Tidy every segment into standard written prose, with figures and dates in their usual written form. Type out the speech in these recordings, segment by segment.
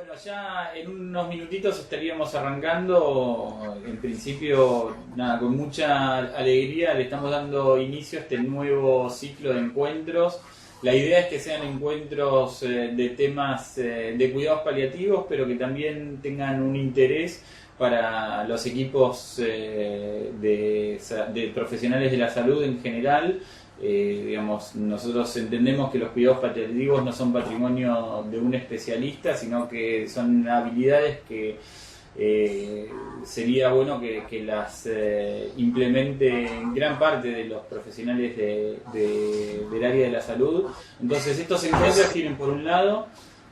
Bueno, ya en unos minutitos estaríamos arrancando. En principio, nada, con mucha alegría le estamos dando inicio a este nuevo ciclo de encuentros. La idea es que sean encuentros de temas de cuidados paliativos, pero que también tengan un interés para los equipos de profesionales de la salud en general. Digamos, nosotros entendemos que los cuidados paliativos no son patrimonio de un especialista, sino que son habilidades que sería bueno que las implemente gran parte de los profesionales del área de la salud. Entonces estos encuentros tienen por un lado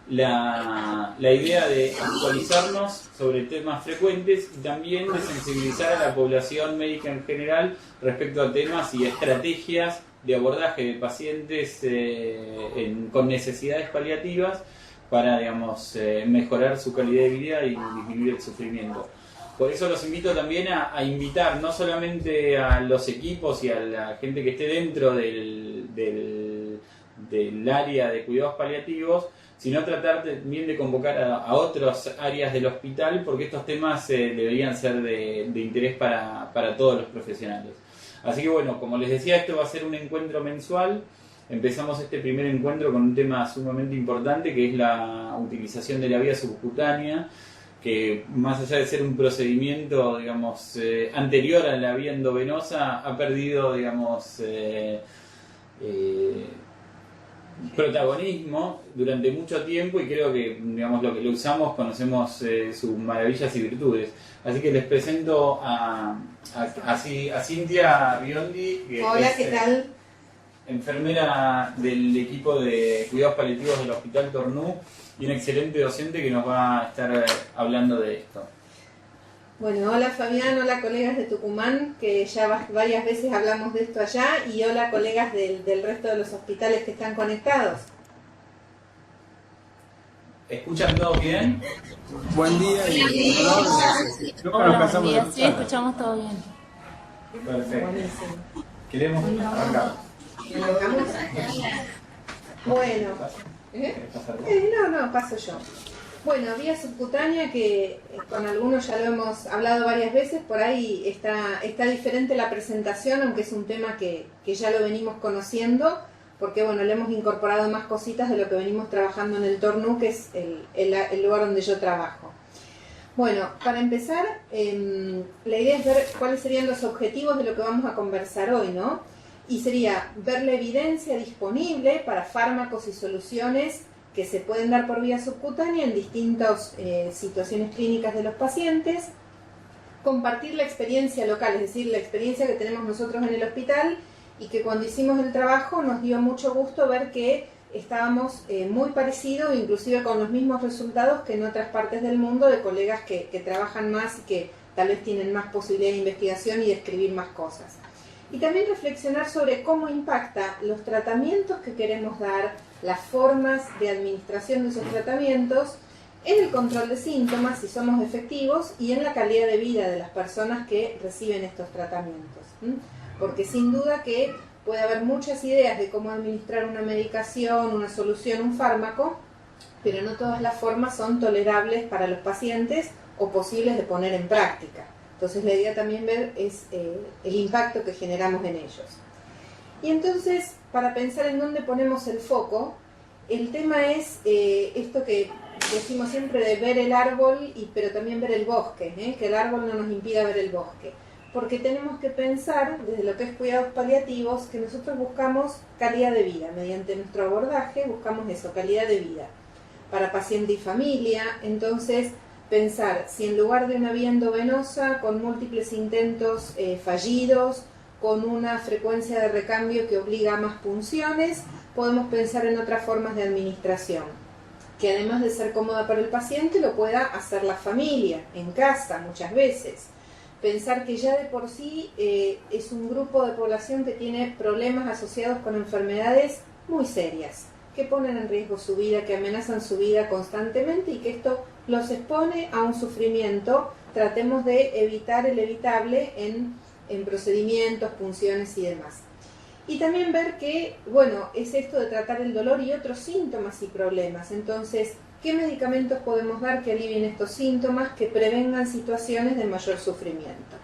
la idea de actualizarnos sobre temas frecuentes y también de sensibilizar a la población médica en general respecto a temas y estrategias de abordaje de pacientes con necesidades paliativas para, digamos, mejorar su calidad de vida y disminuir el sufrimiento. Por eso los invito también a invitar no solamente a los equipos y a la gente que esté dentro del área de cuidados paliativos, sino tratar también de convocar a otras áreas del hospital, porque estos temas deberían ser de interés para todos los profesionales. Así que bueno, como les decía, esto va a ser un encuentro mensual. Empezamos este primer encuentro con un tema sumamente importante, que es la utilización de la vía subcutánea, que más allá de ser un procedimiento, digamos, anterior a la vía endovenosa, ha perdido, digamos, protagonismo durante mucho tiempo, y creo que, digamos, lo que lo usamos conocemos sus maravillas y virtudes. Así que les presento a Cintia Biondi, que hola, es, ¿qué tal? Enfermera del equipo de cuidados paliativos del Hospital Tornú y un excelente docente que nos va a estar hablando de esto. Bueno, hola Fabián, hola colegas de Tucumán, que ya varias veces hablamos de esto allá, y hola colegas del resto de los hospitales que están conectados. ¿Escuchan todo bien? Buen día y Hola, buen día. Sí, escuchamos todo bien. Perfecto. Buenísimo. Queremos arrancar. ¿Arrancamos? Bueno, no, paso yo. Bueno, vía subcutánea, que con algunos ya lo hemos hablado varias veces, por ahí está diferente la presentación, aunque es un tema que ya lo venimos conociendo, porque bueno, le hemos incorporado más cositas de lo que venimos trabajando en el Tornú, que es el lugar donde yo trabajo. Bueno, para empezar, la idea es ver cuáles serían los objetivos de lo que vamos a conversar hoy, ¿no? Y sería ver la evidencia disponible para fármacos y soluciones que se pueden dar por vía subcutánea en distintas situaciones clínicas de los pacientes, compartir la experiencia local, es decir, la experiencia que tenemos nosotros en el hospital, y que cuando hicimos el trabajo nos dio mucho gusto ver que estábamos muy parecidos, inclusive con los mismos resultados que en otras partes del mundo, de colegas que trabajan más y que tal vez tienen más posibilidad de investigación y de escribir más cosas. Y también reflexionar sobre cómo impacta los tratamientos que queremos dar, las formas de administración de esos tratamientos, en el control de síntomas, si somos efectivos, y en la calidad de vida de las personas que reciben estos tratamientos. Porque sin duda que puede haber muchas ideas de cómo administrar una medicación, una solución, un fármaco, pero no todas las formas son tolerables para los pacientes o posibles de poner en práctica. Entonces la idea también ver es el impacto que generamos en ellos. Y entonces, para pensar en dónde ponemos el foco, el tema es esto que decimos siempre de ver el árbol, pero también ver el bosque, que el árbol no nos impida ver el bosque. Porque tenemos que pensar, desde lo que es cuidados paliativos, que nosotros buscamos calidad de vida. Mediante nuestro abordaje buscamos eso, calidad de vida para paciente y familia. Entonces, pensar si en lugar de una vía endovenosa con múltiples intentos fallidos, con una frecuencia de recambio que obliga a más punciones, podemos pensar en otras formas de administración, que además de ser cómoda para el paciente, lo pueda hacer la familia, en casa muchas veces. Pensar que ya de por sí es un grupo de población que tiene problemas asociados con enfermedades muy serias, que ponen en riesgo su vida, que amenazan su vida constantemente, y que esto los expone a un sufrimiento. Tratemos de evitar el evitable en procedimientos, punciones y demás. Y también ver que, bueno, es esto de tratar el dolor y otros síntomas y problemas. Entonces, ¿Qué medicamentos podemos dar que alivien estos síntomas, que prevengan situaciones de mayor sufrimiento?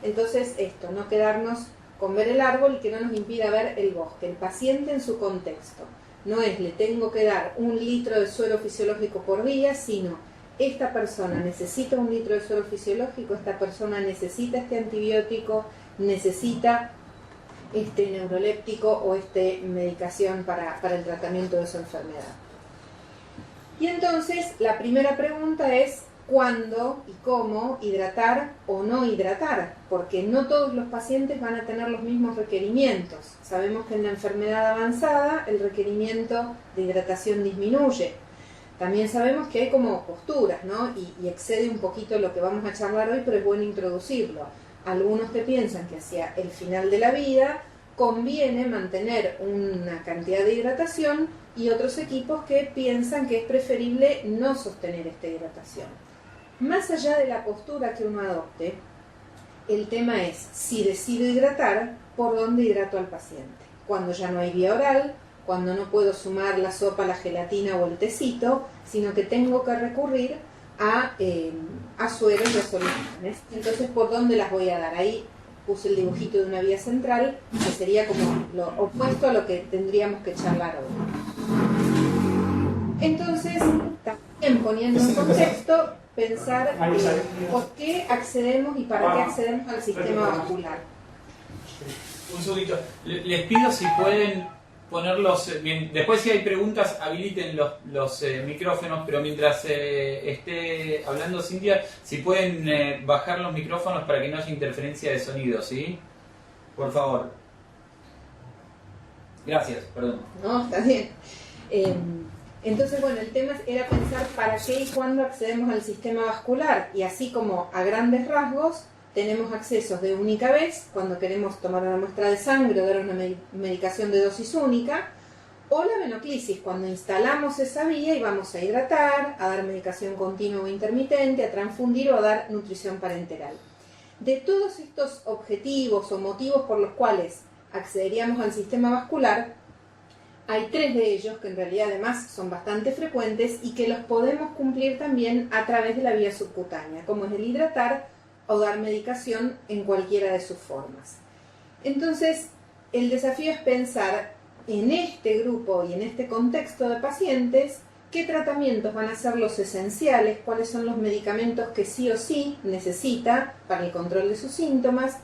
Entonces esto, no quedarnos con ver el árbol y que no nos impida ver el bosque, el paciente en su contexto. No es le tengo que dar 1 litro de suero fisiológico por día, sino esta persona necesita 1 litro de suero fisiológico, esta persona necesita este antibiótico, necesita este neuroléptico o este medicación para el tratamiento de su enfermedad. Y entonces la primera pregunta es cuándo y cómo hidratar o no hidratar, porque no todos los pacientes van a tener los mismos requerimientos. Sabemos que en la enfermedad avanzada el requerimiento de hidratación disminuye. También sabemos que hay como posturas, ¿no? Y excede un poquito lo que vamos a charlar hoy, pero es bueno introducirlo. Algunos que piensan que hacia el final de la vida conviene mantener una cantidad de hidratación y otros equipos que piensan que es preferible no sostener esta hidratación. Más allá de la postura que uno adopte, el tema es si decido hidratar, ¿por dónde hidrato al paciente? Cuando ya no hay vía oral, cuando no puedo sumar la sopa, la gelatina o el tecito, sino que tengo que recurrir a sueros y a soluciones. Entonces, ¿por dónde las voy a dar? Ahí puse el dibujito de una vía central, que sería como lo opuesto a lo que tendríamos que charlar hoy. Entonces, también poniendo en contexto, pensar por qué accedemos y para qué accedemos al sistema vascular. Un segundito. Les pido si pueden ponerlos, después si hay preguntas habiliten los micrófonos, pero mientras esté hablando Cintia, si pueden bajar los micrófonos para que no haya interferencia de sonido, ¿sí? Por favor. Gracias, perdón. No, está bien. Entonces, bueno, el tema era pensar para qué y cuándo accedemos al sistema vascular, y así como a grandes rasgos tenemos accesos de única vez, cuando queremos tomar una muestra de sangre o dar una medicación de dosis única, o la venoclisis, cuando instalamos esa vía y vamos a hidratar, a dar medicación continua o intermitente, a transfundir o a dar nutrición parenteral. De todos estos objetivos o motivos por los cuales accederíamos al sistema vascular, hay 3 de ellos que en realidad además son bastante frecuentes y que los podemos cumplir también a través de la vía subcutánea, como es el hidratar o dar medicación en cualquiera de sus formas. Entonces, el desafío es pensar en este grupo y en este contexto de pacientes qué tratamientos van a ser los esenciales, cuáles son los medicamentos que sí o sí necesita para el control de sus síntomas,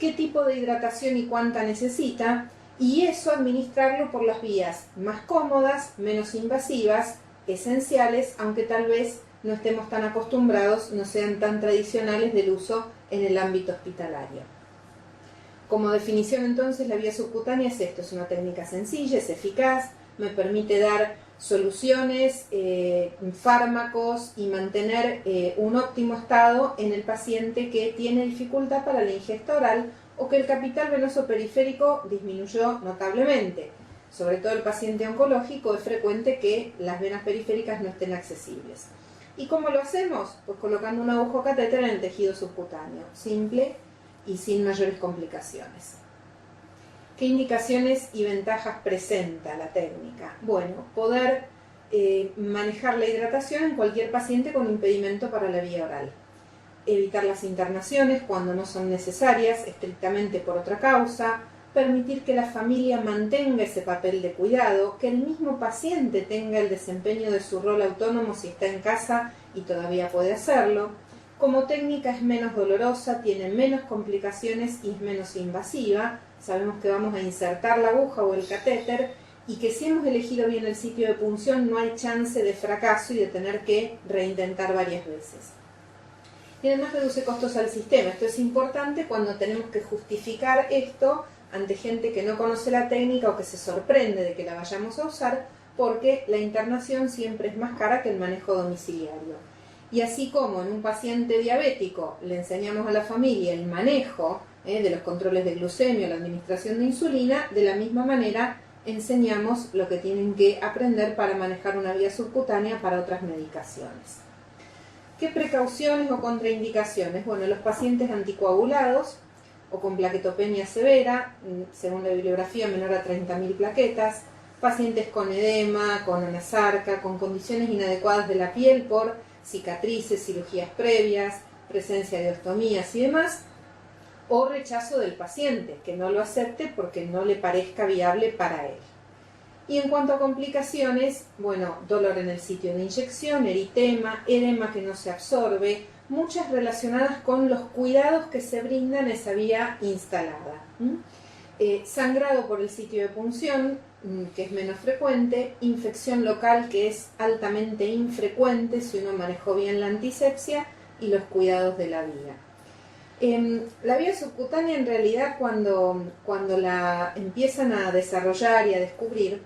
qué tipo de hidratación y cuánta necesita, y eso administrarlo por las vías más cómodas, menos invasivas, esenciales, aunque tal vez no estemos tan acostumbrados, no sean tan tradicionales del uso en el ámbito hospitalario. Como definición entonces, la vía subcutánea es esto, es una técnica sencilla, es eficaz, me permite dar soluciones, fármacos y mantener un óptimo estado en el paciente que tiene dificultad para la ingesta oral o que el capital venoso periférico disminuyó notablemente. Sobre todo el paciente oncológico es frecuente que las venas periféricas no estén accesibles. ¿Y cómo lo hacemos? Pues colocando un aguja catéter en el tejido subcutáneo, simple y sin mayores complicaciones. ¿Qué indicaciones y ventajas presenta la técnica? Bueno, poder manejar la hidratación en cualquier paciente con impedimento para la vía oral. Evitar las internaciones cuando no son necesarias, estrictamente por otra causa, permitir que la familia mantenga ese papel de cuidado, que el mismo paciente tenga el desempeño de su rol autónomo si está en casa y todavía puede hacerlo. Como técnica es menos dolorosa, tiene menos complicaciones y es menos invasiva. Sabemos que vamos a insertar la aguja o el catéter y que si hemos elegido bien el sitio de punción no hay chance de fracaso y de tener que reintentar varias veces. Y además reduce costos al sistema. Esto es importante cuando tenemos que justificar esto ante gente que no conoce la técnica o que se sorprende de que la vayamos a usar, porque la internación siempre es más cara que el manejo domiciliario. Y así como en un paciente diabético le enseñamos a la familia el manejo de los controles de glucemia, la administración de insulina, de la misma manera enseñamos lo que tienen que aprender para manejar una vía subcutánea para otras medicaciones. ¿Qué precauciones o contraindicaciones? Bueno, los pacientes anticoagulados o con plaquetopenia severa, según la bibliografía menor a 30.000 plaquetas, pacientes con edema, con anasarca, con condiciones inadecuadas de la piel por cicatrices, cirugías previas, presencia de ostomías y demás, o rechazo del paciente, que no lo acepte porque no le parezca viable para él. Y en cuanto a complicaciones, bueno, dolor en el sitio de inyección, eritema, edema que no se absorbe, muchas relacionadas con los cuidados que se brindan a esa vía instalada. Sangrado por el sitio de punción, que es menos frecuente, infección local, que es altamente infrecuente si uno manejó bien la antisepsia, y los cuidados de la vía. La vía subcutánea, en realidad, cuando la empiezan a desarrollar y a descubrir,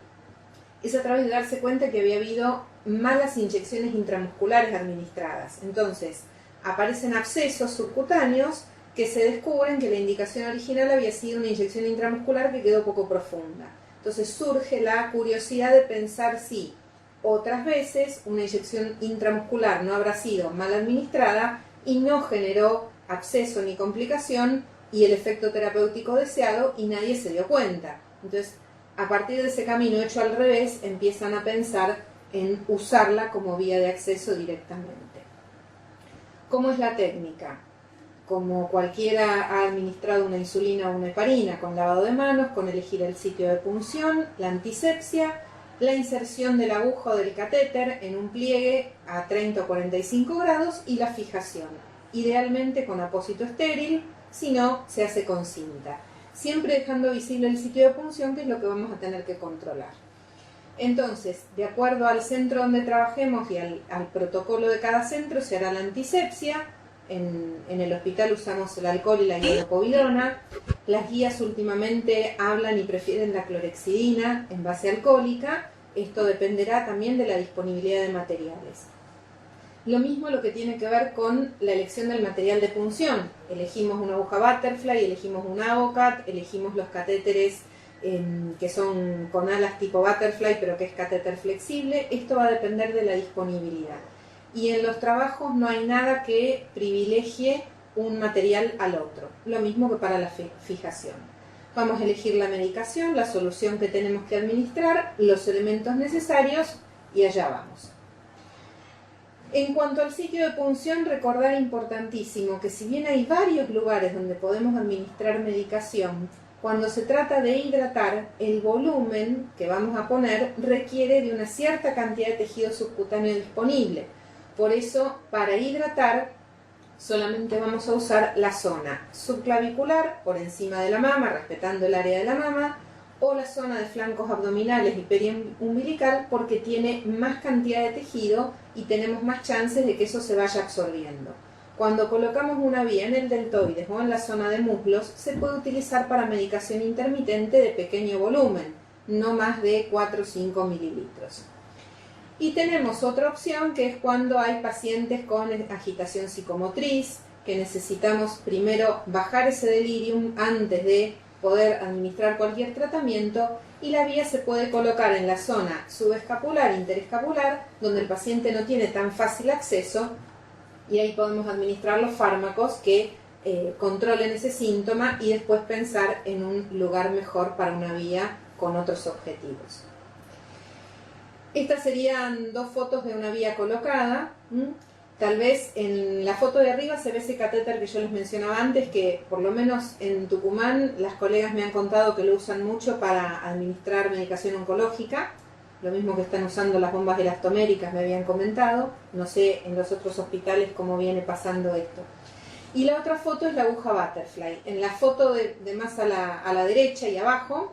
es a través de darse cuenta que había habido malas inyecciones intramusculares administradas. Entonces, aparecen abscesos subcutáneos que se descubren que la indicación original había sido una inyección intramuscular que quedó poco profunda. Entonces surge la curiosidad de pensar si otras veces una inyección intramuscular no habrá sido mal administrada y no generó absceso ni complicación y el efecto terapéutico deseado y nadie se dio cuenta. Entonces, a partir de ese camino hecho al revés, empiezan a pensar en usarla como vía de acceso directamente. ¿Cómo es la técnica? Como cualquiera ha administrado una insulina o una heparina, con lavado de manos, con elegir el sitio de punción, la antisepsia, la inserción de la aguja o del catéter en un pliegue a 30 o 45 grados y la fijación, idealmente con apósito estéril, si no, se hace con cinta, siempre dejando visible el sitio de punción, que es lo que vamos a tener que controlar. Entonces, de acuerdo al centro donde trabajemos y al protocolo de cada centro, se hará la antisepsia. En el hospital usamos el alcohol y la hidropovidona. Las guías últimamente hablan y prefieren la clorexidina en base alcohólica. Esto dependerá también de la disponibilidad de materiales. Lo mismo lo que tiene que ver con la elección del material de punción. Elegimos una aguja Butterfly, elegimos un Avocat, elegimos los catéteres que son con alas tipo Butterfly, pero que es catéter flexible. Esto va a depender de la disponibilidad. Y en los trabajos no hay nada que privilegie un material al otro, lo mismo que para la fijación. Vamos a elegir la medicación, la solución que tenemos que administrar, los elementos necesarios y allá vamos. En cuanto al sitio de punción, recordar importantísimo que si bien hay varios lugares donde podemos administrar medicación, cuando se trata de hidratar, el volumen que vamos a poner requiere de una cierta cantidad de tejido subcutáneo disponible. Por eso, para hidratar, solamente vamos a usar la zona subclavicular, por encima de la mama, respetando el área de la mama, o la zona de flancos abdominales y periumbilical, porque tiene más cantidad de tejido y tenemos más chances de que eso se vaya absorbiendo. Cuando colocamos una vía en el deltoides o en la zona de muslos, se puede utilizar para medicación intermitente de pequeño volumen, no más de 4 o 5 mililitros. Y tenemos otra opción, que es cuando hay pacientes con agitación psicomotriz, que necesitamos primero bajar ese delirium antes de poder administrar cualquier tratamiento, y la vía se puede colocar en la zona subescapular, interescapular, donde el paciente no tiene tan fácil acceso, y ahí podemos administrar los fármacos que controlen ese síntoma y después pensar en un lugar mejor para una vía con otros objetivos. Estas serían dos fotos de una vía colocada. Tal vez en la foto de arriba se ve ese catéter que yo les mencionaba antes, que por lo menos en Tucumán las colegas me han contado que lo usan mucho para administrar medicación oncológica, lo mismo que están usando las bombas elastoméricas, me habían comentado. No sé en los otros hospitales cómo viene pasando esto. Y la otra foto es la aguja Butterfly. En la foto de más a la derecha y abajo,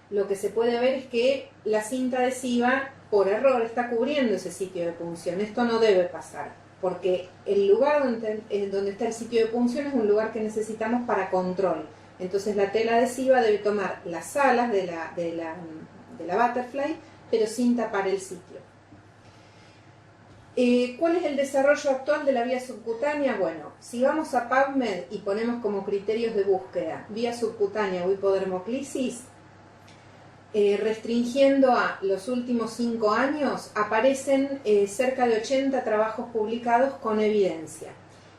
lo que se puede ver es que la cinta adhesiva por error está cubriendo ese sitio de punción. Esto no debe pasar, porque el lugar donde está el sitio de punción es un lugar que necesitamos para control. Entonces la tela adhesiva debe tomar las alas de la Butterfly, pero sin tapar el sitio. ¿Cuál es el desarrollo actual de la vía subcutánea? Bueno, si vamos a PubMed y ponemos como criterios de búsqueda vía subcutánea o hipodermoclisis, restringiendo a los últimos 5 años, aparecen cerca de 80 trabajos publicados con evidencia.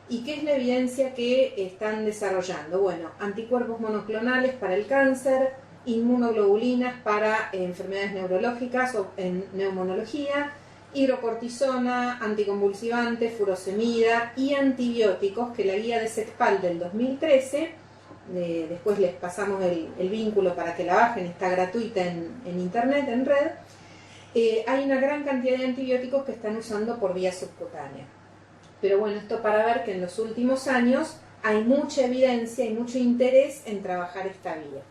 ¿Y qué es la evidencia que están desarrollando? Bueno, anticuerpos monoclonales para el cáncer, inmunoglobulinas para enfermedades neurológicas o en neumonología, hidrocortisona, anticonvulsivante, furosemida y antibióticos, que la guía de CEPAL del 2013, después les pasamos el vínculo para que la bajen, está gratuita en internet, en red. Hay una gran cantidad de antibióticos que están usando por vía subcutánea. Pero bueno, esto para ver que en los últimos años hay mucha evidencia y mucho interés en trabajar esta vía.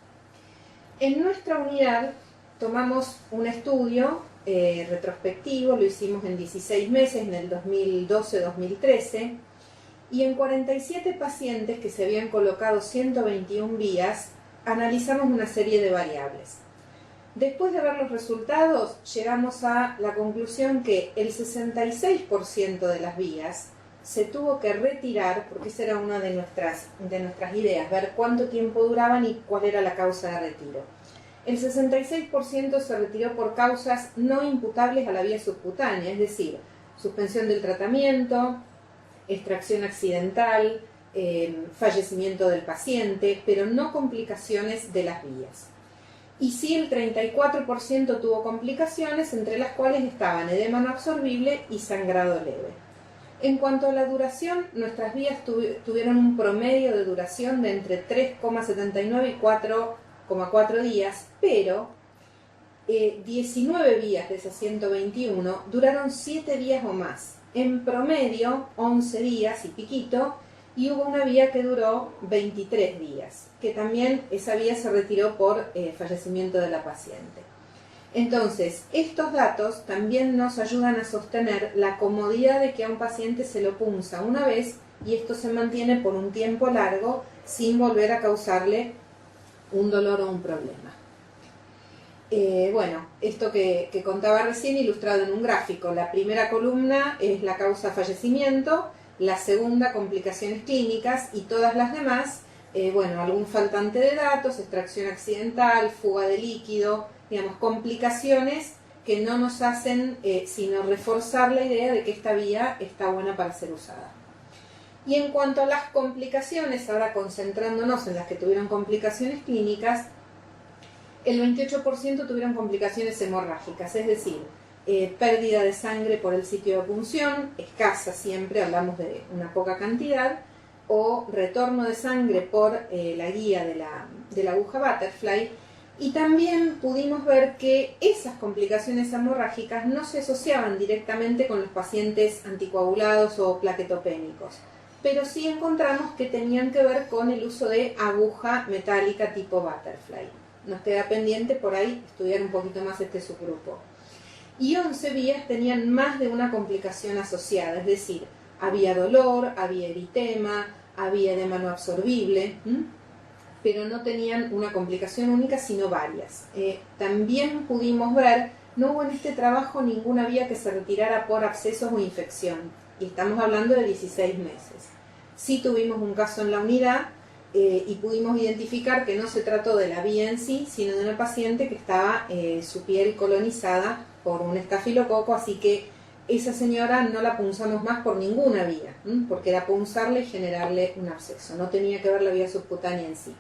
En nuestra unidad tomamos un estudio retrospectivo, lo hicimos en 16 meses, en el 2012-2013, y en 47 pacientes que se habían colocado 121 vías, analizamos una serie de variables. Después de ver los resultados, llegamos a la conclusión que el 66% de las vías se tuvo que retirar, porque esa era una de nuestras ideas, ver cuánto tiempo duraban y cuál era la causa de retiro. El 66% se retiró por causas no imputables a la vía subcutánea, es decir, suspensión del tratamiento, extracción accidental, fallecimiento del paciente, pero no complicaciones de las vías. Y sí, el 34% tuvo complicaciones, entre las cuales estaban edema no absorbible y sangrado leve. En cuanto a la duración, nuestras vías tuvieron un promedio de duración de entre 3,79 y 4,4 días, pero 19 vías de esas 121 duraron 7 días o más. En promedio, 11 días y piquito, y hubo una vía que duró 23 días, que también esa vía se retiró por fallecimiento de la paciente. Entonces, estos datos también nos ayudan a sostener la comodidad de que a un paciente se lo punza una vez y esto se mantiene por un tiempo largo sin volver a causarle un dolor o un problema. Bueno, esto que contaba recién ilustrado en un gráfico. La primera columna es la causa fallecimiento, la segunda complicaciones clínicas y todas las demás, bueno, algún faltante de datos, extracción accidental, fuga de líquido, digamos, complicaciones que no nos hacen sino reforzar la idea de que esta vía está buena para ser usada. Y en cuanto a las complicaciones, ahora concentrándonos en las que tuvieron complicaciones clínicas, el 28% tuvieron complicaciones hemorrágicas, es decir, pérdida de sangre por el sitio de punción, escasa siempre, hablamos de una poca cantidad, o retorno de sangre por la guía de la aguja Butterfly. Y también pudimos ver que esas complicaciones hemorrágicas no se asociaban directamente con los pacientes anticoagulados o plaquetopénicos, pero sí encontramos que tenían que ver con el uso de aguja metálica tipo Butterfly. Nos queda pendiente por ahí estudiar un poquito más este subgrupo. Y 11 vías tenían más de una complicación asociada, es decir, había dolor, había eritema, había edema no absorbible, pero no tenían una complicación única, sino varias. También pudimos ver, no hubo en este trabajo ninguna vía que se retirara por abscesos o infección, y estamos hablando de 16 meses. Sí tuvimos un caso en la unidad, y pudimos identificar que no se trató de la vía en sí, sino de una paciente que estaba su piel colonizada por un estafilococo, así que esa señora no la punzamos más por ninguna vía, porque era punzarle y generarle un absceso, no tenía que ver la vía subcutánea en sí.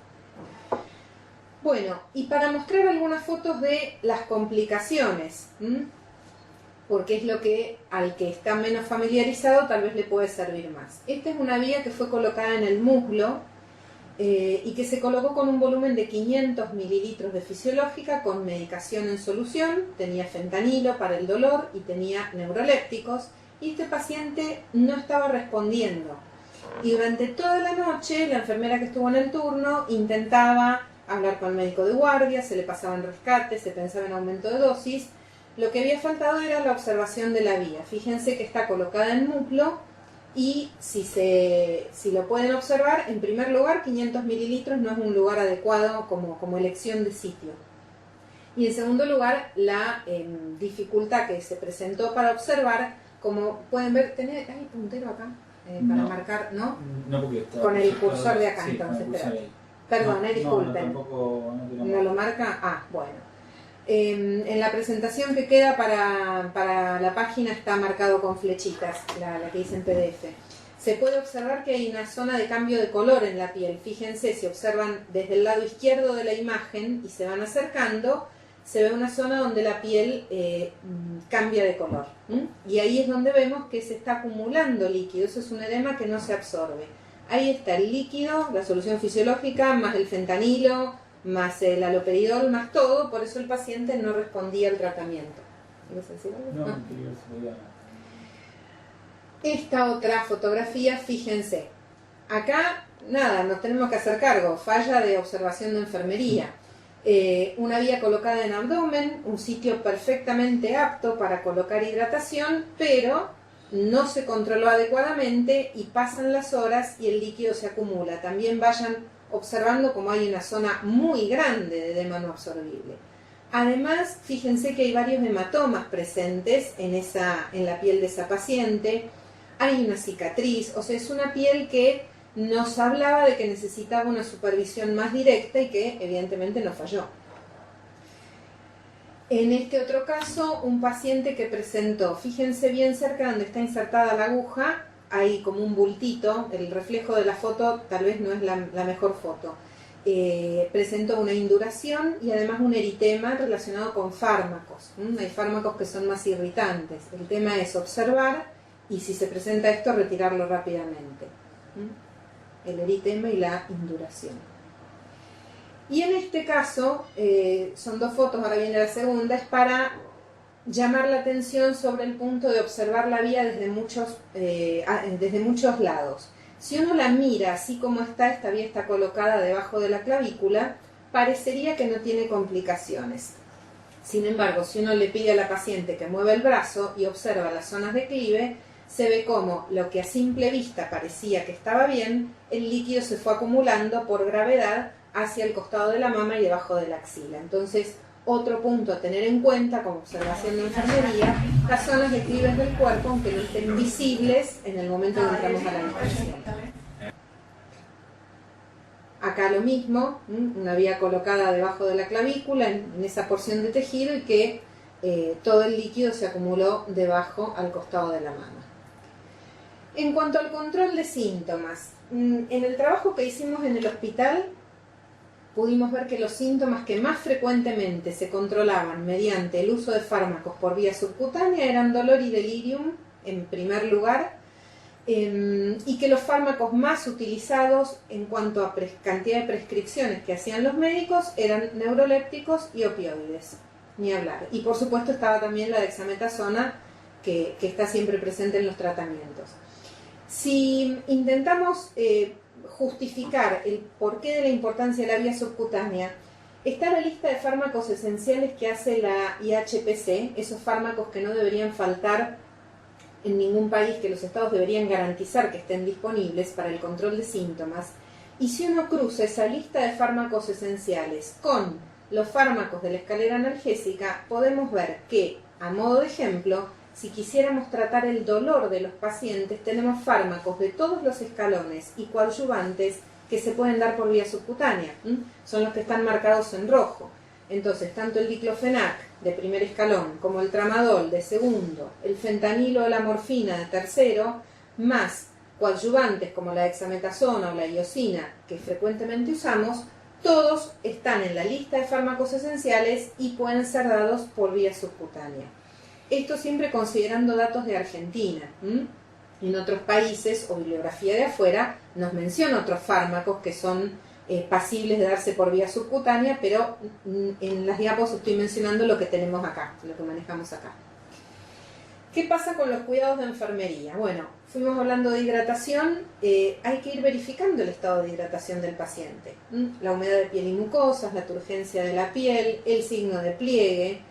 Bueno, y para mostrar algunas fotos de las complicaciones, porque es lo que al que está menos familiarizado tal vez le puede servir más. Esta es una vía que fue colocada en el muslo, y que se colocó con un volumen de 500 mililitros de fisiológica con medicación en solución, tenía fentanilo para el dolor y tenía neurolépticos, y este paciente no estaba respondiendo. Y durante toda la noche la enfermera que estuvo en el turno intentaba hablar con el médico de guardia, se le pasaban rescates, se pensaba en aumento de dosis. Lo que había faltado era la observación de la vía. Fíjense que está colocada en muslo, y si lo pueden observar, en primer lugar 500 mililitros no es un lugar adecuado como elección de sitio. Y en segundo lugar, la dificultad que se presentó para observar, como pueden ver, ¿hay puntero acá? Para marcar, ¿no? No, porque está con el cursor de acá, sí, entonces, espera. Perdón, disculpen. ¿No lo marca? Ah, bueno. En la presentación que queda para la página está marcado con flechitas, la que hice en PDF. se puede observar que hay una zona de cambio de color en la piel. Fíjense, si observan desde el lado izquierdo de la imagen y se van acercando, se ve una zona donde la piel cambia de color. Y ahí es donde vemos que se está acumulando líquido. Eso es un edema que no se absorbe. Ahí está el líquido, la solución fisiológica, más el fentanilo, más el haloperidol, más todo. Por eso el paciente no respondía al tratamiento. ¿Quieres decir algo? No, quería saber. Esta otra fotografía, fíjense. Acá, nada, nos tenemos que hacer cargo. Falla de observación de enfermería. Una vía colocada en abdomen, un sitio perfectamente apto para colocar hidratación, pero no se controló adecuadamente y pasan las horas y el líquido se acumula. También vayan observando como hay una zona muy grande de edema no absorbible. Además, fíjense que hay varios hematomas presentes en la piel de esa paciente. Hay una cicatriz, o sea, es una piel que nos hablaba de que necesitaba una supervisión más directa y que evidentemente no falló. En este otro caso, un paciente que presentó, fíjense bien cerca donde está insertada la aguja, hay como un bultito, el reflejo de la foto tal vez no es la mejor foto. Presentó una induración y además un eritema relacionado con fármacos. Hay fármacos que son más irritantes. El tema es observar y si se presenta esto, retirarlo rápidamente. El eritema y la induración. Y en este caso, son dos fotos, ahora viene la segunda, es para llamar la atención sobre el punto de observar la vía desde muchos lados. Si uno la mira así como está, esta vía está colocada debajo de la clavícula, parecería que no tiene complicaciones. Sin embargo, si uno le pide a la paciente que mueva el brazo y observa las zonas de clive, se ve como lo que a simple vista parecía que estaba bien, el líquido se fue acumulando por gravedad hacia el costado de la mama y debajo de la axila. Entonces, otro punto a tener en cuenta como observación de enfermería, las zonas de clives del cuerpo, aunque no estén visibles en el momento en que entramos a la anestesia. Acá lo mismo, una vía colocada debajo de la clavícula, en esa porción de tejido, y que todo el líquido se acumuló debajo al costado de la mama. En cuanto al control de síntomas, en el trabajo que hicimos en el hospital, pudimos ver que los síntomas que más frecuentemente se controlaban mediante el uso de fármacos por vía subcutánea eran dolor y delirium, en primer lugar, y que los fármacos más utilizados en cuanto a cantidad de prescripciones que hacían los médicos eran neurolépticos y opioides, ni hablar. Y por supuesto estaba también la dexametasona, que está siempre presente en los tratamientos. Si intentamos justificar el porqué de la importancia de la vía subcutánea, está la lista de fármacos esenciales que hace la IHPC, esos fármacos que no deberían faltar en ningún país, que los estados deberían garantizar que estén disponibles para el control de síntomas. Y si uno cruza esa lista de fármacos esenciales con los fármacos de la escalera analgésica, podemos ver que, a modo de ejemplo, si quisiéramos tratar el dolor de los pacientes, tenemos fármacos de todos los escalones y coadyuvantes que se pueden dar por vía subcutánea. Son los que están marcados en rojo. Entonces, tanto el diclofenac de primer escalón como el tramadol de segundo, el fentanilo o la morfina de tercero, más coadyuvantes como la dexametasona o la iosina que frecuentemente usamos, todos están en la lista de fármacos esenciales y pueden ser dados por vía subcutánea. Esto siempre considerando datos de Argentina. En otros países o bibliografía de afuera nos menciona otros fármacos que son pasibles de darse por vía subcutánea, pero en las diapos estoy mencionando lo que tenemos acá, lo que manejamos acá. ¿Qué pasa con los cuidados de enfermería? Bueno, fuimos hablando de hidratación, hay que ir verificando el estado de hidratación del paciente. La humedad de piel y mucosas, la turgencia de la piel, el signo de pliegue.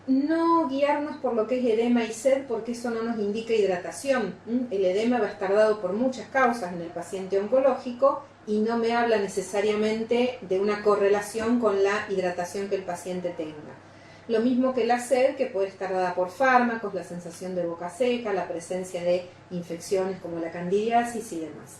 No guiarnos por lo que es edema y sed, porque eso no nos indica hidratación. El edema va a estar dado por muchas causas en el paciente oncológico y no me habla necesariamente de una correlación con la hidratación que el paciente tenga. Lo mismo que la sed, que puede estar dada por fármacos, la sensación de boca seca, la presencia de infecciones como la candidiasis y demás.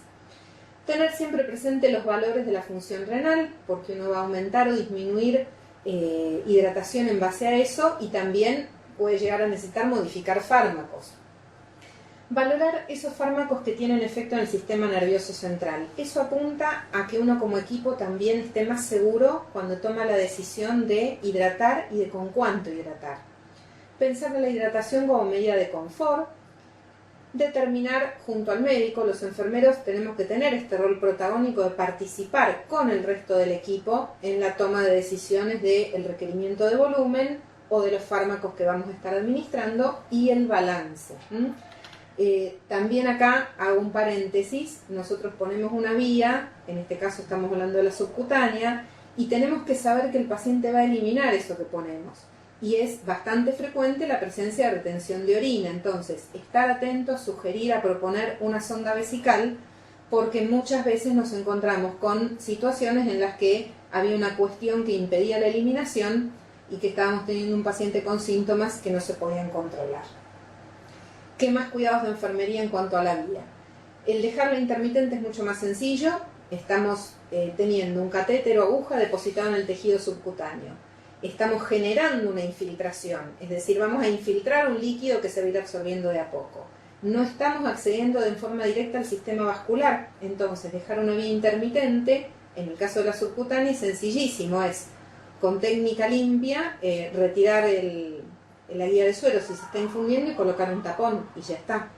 Tener siempre presente los valores de la función renal, porque uno va a aumentar o disminuir hidratación en base a eso, y también puede llegar a necesitar modificar fármacos. Valorar esos fármacos que tienen efecto en el sistema nervioso central. Eso apunta a que uno como equipo también esté más seguro cuando toma la decisión de hidratar y de con cuánto hidratar. Pensar en la hidratación como medida de confort. Determinar junto al médico, los enfermeros tenemos que tener este rol protagónico de participar con el resto del equipo en la toma de decisiones del requerimiento de volumen o de los fármacos que vamos a estar administrando y el balance. También acá hago un paréntesis, nosotros ponemos una vía, en este caso estamos hablando de la subcutánea, y tenemos que saber que el paciente va a eliminar eso que ponemos. Y es bastante frecuente la presencia de retención de orina, entonces estar atentos, sugerir a proponer una sonda vesical, porque muchas veces nos encontramos con situaciones en las que había una cuestión que impedía la eliminación y que estábamos teniendo un paciente con síntomas que no se podían controlar. ¿Qué más cuidados de enfermería en cuanto a la vía? El dejarla intermitente es mucho más sencillo. Estamos teniendo un catéter o aguja depositado en el tejido subcutáneo. Estamos generando una infiltración, es decir, vamos a infiltrar un líquido que se va a ir absorbiendo de a poco. No estamos accediendo de forma directa al sistema vascular, entonces dejar una vía intermitente, en el caso de la subcutánea, es sencillísimo, es con técnica limpia retirar la guía de suero si se está infundiendo y colocar un tapón y ya está.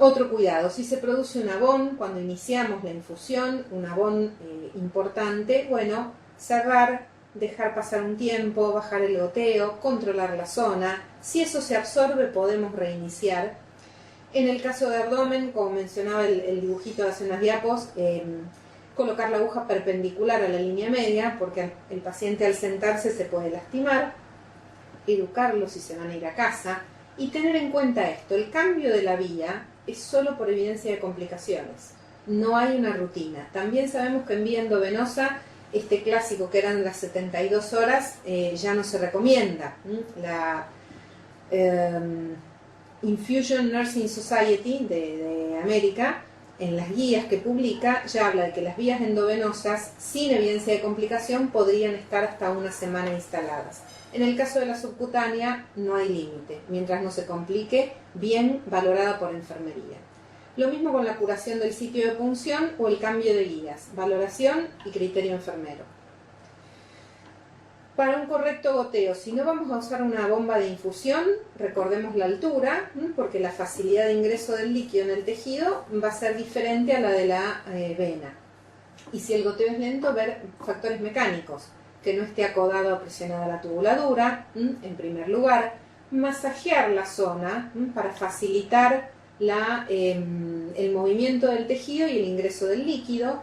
Otro cuidado, si se produce un abón cuando iniciamos la infusión, un abón importante, bueno, cerrar, dejar pasar un tiempo, bajar el goteo, controlar la zona. Si eso se absorbe podemos reiniciar. En el caso de abdomen, como mencionaba el dibujito de hace unas diapos, colocar la aguja perpendicular a la línea media porque el paciente al sentarse se puede lastimar. Educarlo si se van a ir a casa y tener en cuenta esto, el cambio de la vía es solo por evidencia de complicaciones, no hay una rutina. También sabemos que en vía endovenosa, este clásico que eran las 72 horas ya no se recomienda. La Infusion Nursing Society de América, en las guías que publica, ya habla de que las vías endovenosas sin evidencia de complicación podrían estar hasta una semana instaladas. En el caso de la subcutánea no hay límite, mientras no se complique, bien valorada por enfermería. Lo mismo con la curación del sitio de punción o el cambio de guías, valoración y criterio enfermero. Para un correcto goteo, si no vamos a usar una bomba de infusión, recordemos la altura, porque la facilidad de ingreso del líquido en el tejido va a ser diferente a la de la vena. Y si el goteo es lento, ver factores mecánicos, que no esté acodada o presionada la tubuladura, en primer lugar, masajear la zona para facilitar el movimiento del tejido y el ingreso del líquido,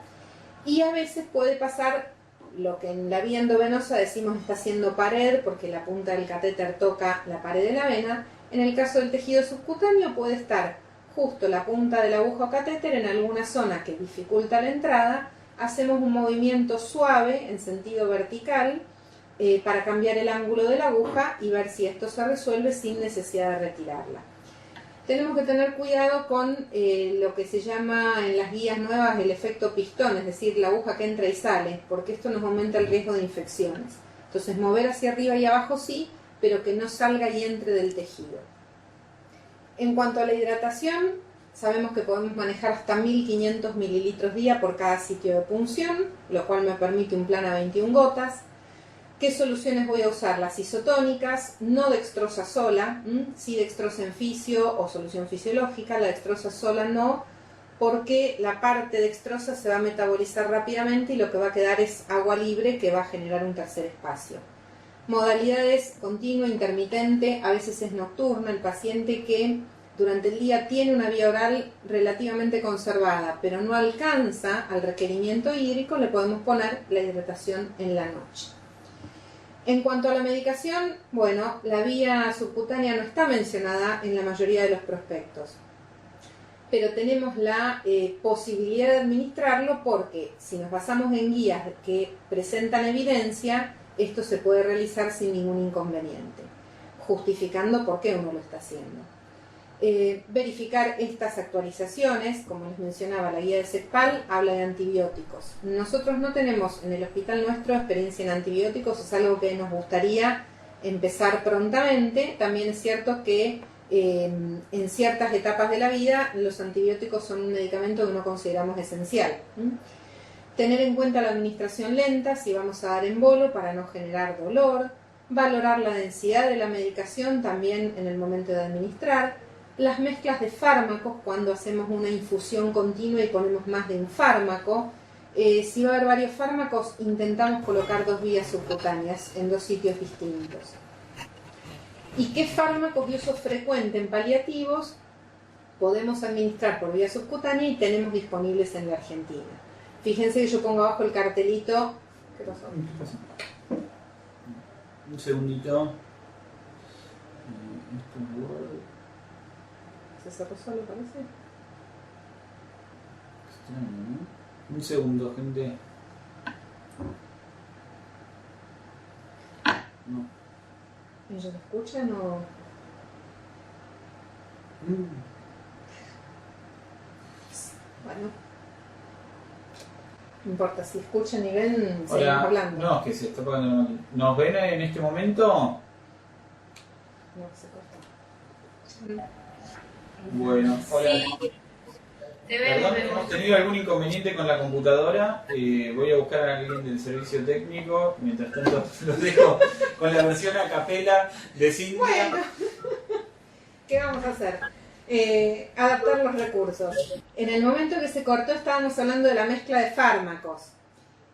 y a veces puede pasar lo que en la vía endovenosa decimos está haciendo pared porque la punta del catéter toca la pared de la vena. En el caso del tejido subcutáneo puede estar justo la punta de la aguja o catéter en alguna zona que dificulta la entrada. Hacemos un movimiento suave en sentido vertical para cambiar el ángulo de la aguja y ver si esto se resuelve sin necesidad de retirarla. Tenemos que tener cuidado con lo que se llama en las guías nuevas el efecto pistón, es decir, la aguja que entra y sale, porque esto nos aumenta el riesgo de infecciones. Entonces, mover hacia arriba y abajo sí, pero que no salga y entre del tejido. En cuanto a la hidratación, sabemos que podemos manejar hasta 1500 mililitros día por cada sitio de punción, lo cual me permite un plan a 21 gotas. ¿Qué soluciones voy a usar? Las isotónicas, no dextrosa sola, sí dextrosa en fisio o solución fisiológica, la dextrosa sola no, porque la parte dextrosa se va a metabolizar rápidamente y lo que va a quedar es agua libre que va a generar un tercer espacio. Modalidades continua, intermitente, a veces es nocturna, el paciente que durante el día tiene una vía oral relativamente conservada, pero no alcanza al requerimiento hídrico, le podemos poner la hidratación en la noche. En cuanto a la medicación, bueno, la vía subcutánea no está mencionada en la mayoría de los prospectos, pero tenemos la posibilidad de administrarlo porque si nos basamos en guías que presentan evidencia, esto se puede realizar sin ningún inconveniente, justificando por qué uno lo está haciendo. Verificar estas actualizaciones, como les mencionaba, la guía de CEPAL habla de antibióticos. Nosotros no tenemos en el hospital nuestro experiencia en antibióticos, es algo que nos gustaría empezar prontamente. También es cierto que en ciertas etapas de la vida los antibióticos son un medicamento que no consideramos esencial. Tener en cuenta la administración lenta si vamos a dar en bolo para no generar dolor, valorar la densidad de la medicación también en el momento de administrar, las mezclas de fármacos cuando hacemos una infusión continua y ponemos más de un fármaco. Si va a haber varios fármacos, intentamos colocar 2 vías subcutáneas en 2 sitios distintos. ¿Y qué fármacos de uso frecuente en paliativos podemos administrar por vía subcutánea y tenemos disponibles en la Argentina? Fíjense que yo pongo abajo el cartelito. ¿Qué pasó? Un segundito. ¿Se cerró solo, parece? Extraño, ¿no? Un segundo, gente. No. ¿Ellos lo escuchan o...? Bueno. No importa, si escuchan y ven, seguimos hablando. No, es que se está apagando. ¿Nos ven en este momento? No, se cortó. Bueno, hola. Sí. Perdón, hemos tenido algún inconveniente con la computadora. Voy a buscar a alguien del servicio técnico. Mientras tanto, los dejo con la versión a capela de Cintia. Bueno, ¿qué vamos a hacer? Adaptar los recursos. En el momento que se cortó estábamos hablando de la mezcla de fármacos.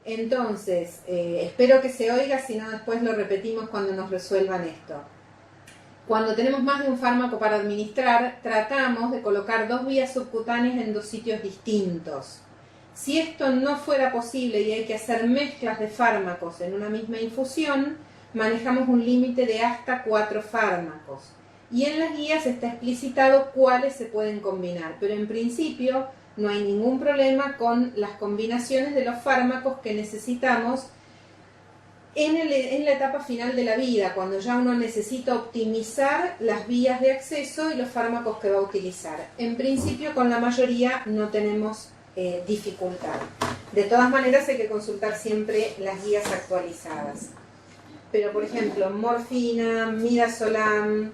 Entonces, espero que se oiga, si no después lo repetimos cuando nos resuelvan esto. Cuando tenemos más de un fármaco para administrar, tratamos de colocar 2 vías subcutáneas en 2 sitios distintos. Si esto no fuera posible y hay que hacer mezclas de fármacos en una misma infusión, manejamos un límite de hasta 4 fármacos. Y en las guías está explicitado cuáles se pueden combinar, pero en principio no hay ningún problema con las combinaciones de los fármacos que necesitamos en la etapa final de la vida, cuando ya uno necesita optimizar las vías de acceso y los fármacos que va a utilizar. En principio, con la mayoría no tenemos dificultad. De todas maneras, hay que consultar siempre las guías actualizadas. Pero, por ejemplo, morfina, midazolam,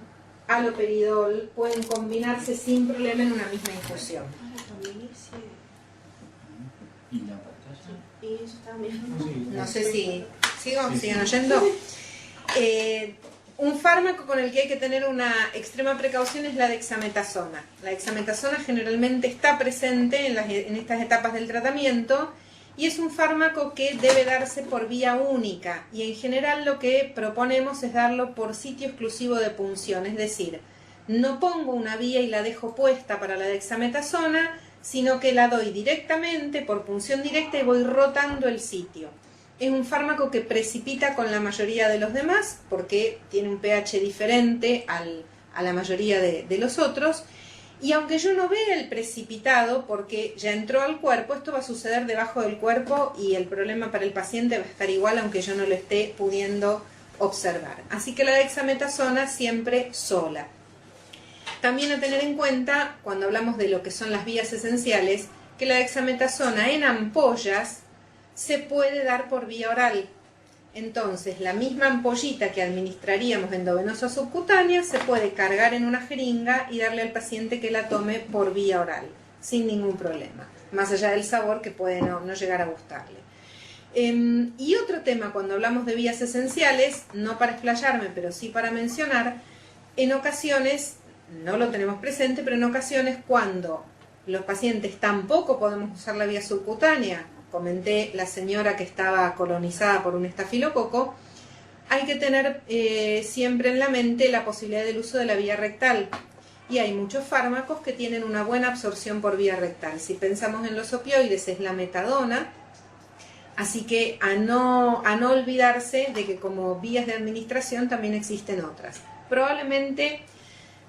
haloperidol pueden combinarse sin problema en una misma infusión. ¿Y la pantalla? Y eso está bien. No sé si... ¿Siguen oyendo? Un fármaco con el que hay que tener una extrema precaución es la dexametasona. La dexametasona generalmente está presente en estas etapas del tratamiento y es un fármaco que debe darse por vía única y en general lo que proponemos es darlo por sitio exclusivo de punción, es decir, no pongo una vía y la dejo puesta para la dexametasona, sino que la doy directamente por punción directa y voy rotando el sitio. Es un fármaco que precipita con la mayoría de los demás porque tiene un pH diferente a la mayoría de los otros. Y aunque yo no vea el precipitado porque ya entró al cuerpo, esto va a suceder debajo del cuerpo y el problema para el paciente va a estar igual aunque yo no lo esté pudiendo observar. Así que la dexametasona siempre sola. También a tener en cuenta, cuando hablamos de lo que son las vías esenciales, que la dexametasona en ampollas se puede dar por vía oral. Entonces, la misma ampollita que administraríamos endovenosa subcutánea se puede cargar en una jeringa y darle al paciente que la tome por vía oral, sin ningún problema, más allá del sabor que puede no llegar a gustarle. Y otro tema, cuando hablamos de vías esenciales, no para explayarme, pero sí para mencionar, en ocasiones, no lo tenemos presente, pero en ocasiones cuando los pacientes tampoco podemos usar la vía subcutánea, comenté la señora que estaba colonizada por un estafilococo, hay que tener siempre en la mente la posibilidad del uso de la vía rectal. Y hay muchos fármacos que tienen una buena absorción por vía rectal. Si pensamos en los opioides es la metadona, así que a no olvidarse de que como vías de administración también existen otras. Probablemente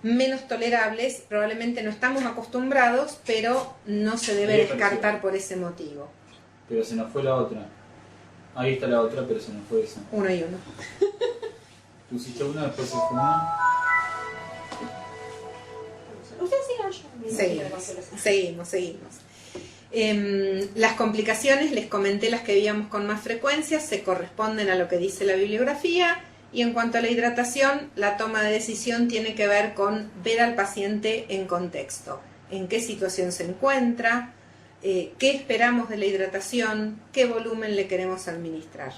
menos tolerables, probablemente no estamos acostumbrados, pero no se debe descartar por ese motivo. Pero se nos fue la otra. Ahí está la otra, pero se nos fue esa. Uno y uno. Pusiste una, después se fue una. Ustedes sigan. Seguimos. Las complicaciones, les comenté las que veíamos con más frecuencia, se corresponden a lo que dice la bibliografía Y en cuanto a la hidratación, la toma de decisión tiene que ver con ver al paciente en contexto, en qué situación se encuentra, qué esperamos de la hidratación, qué volumen le queremos administrar.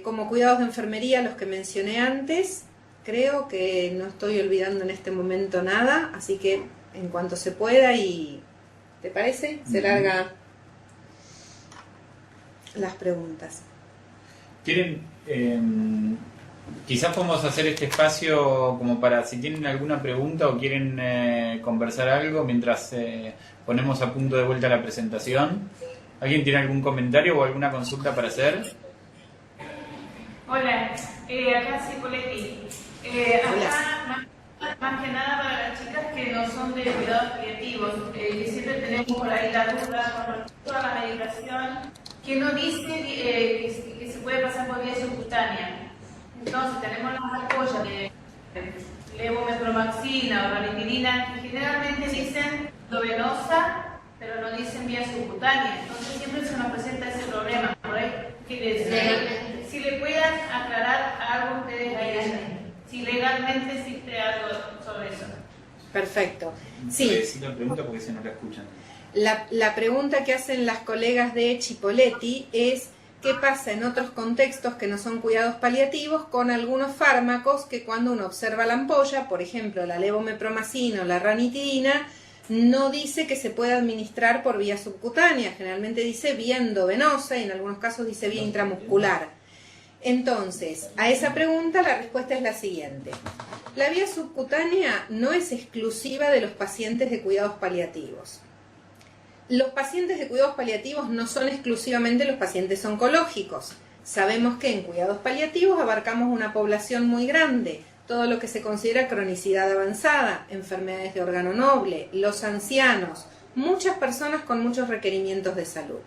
Como cuidados de enfermería, los que mencioné antes, creo que no estoy olvidando en este momento nada, así que en cuanto se pueda y... ¿Te parece? Se larga las preguntas. ¿Quieren? Quizás podemos hacer este espacio como para si tienen alguna pregunta o quieren conversar algo mientras ponemos a punto de vuelta la presentación. ¿Alguien tiene algún comentario o alguna consulta para hacer? Hola, acá Cipoletti. Acá más que nada para las chicas que no son de cuidados paliativos, que siempre tenemos por ahí la duda con respecto a la medicación, que no dice que se puede pasar por vía subcutánea. Entonces tenemos las ampollas de levomepromaxina o ranitidina, que generalmente dicen venosa, pero no dicen vía subcutánea. Entonces siempre se nos presenta ese problema. Por ahí, si le puedan aclarar algo ustedes ahí. Si legalmente existe algo sobre eso. Perfecto. Sí. Decir la pregunta porque si no la escuchan. La pregunta que hacen las colegas de Cipoletti es qué pasa en otros contextos que no son cuidados paliativos con algunos fármacos que cuando uno observa la ampolla, por ejemplo la levomepromacina o la ranitidina, no dice que se pueda administrar por vía subcutánea, generalmente dice vía endovenosa y en algunos casos dice vía intramuscular. Entonces, a esa pregunta la respuesta es la siguiente. La vía subcutánea no es exclusiva de los pacientes de cuidados paliativos. Los pacientes de cuidados paliativos no son exclusivamente los pacientes oncológicos. Sabemos que en cuidados paliativos abarcamos una población muy grande, todo lo que se considera cronicidad avanzada, enfermedades de órgano noble, los ancianos, muchas personas con muchos requerimientos de salud.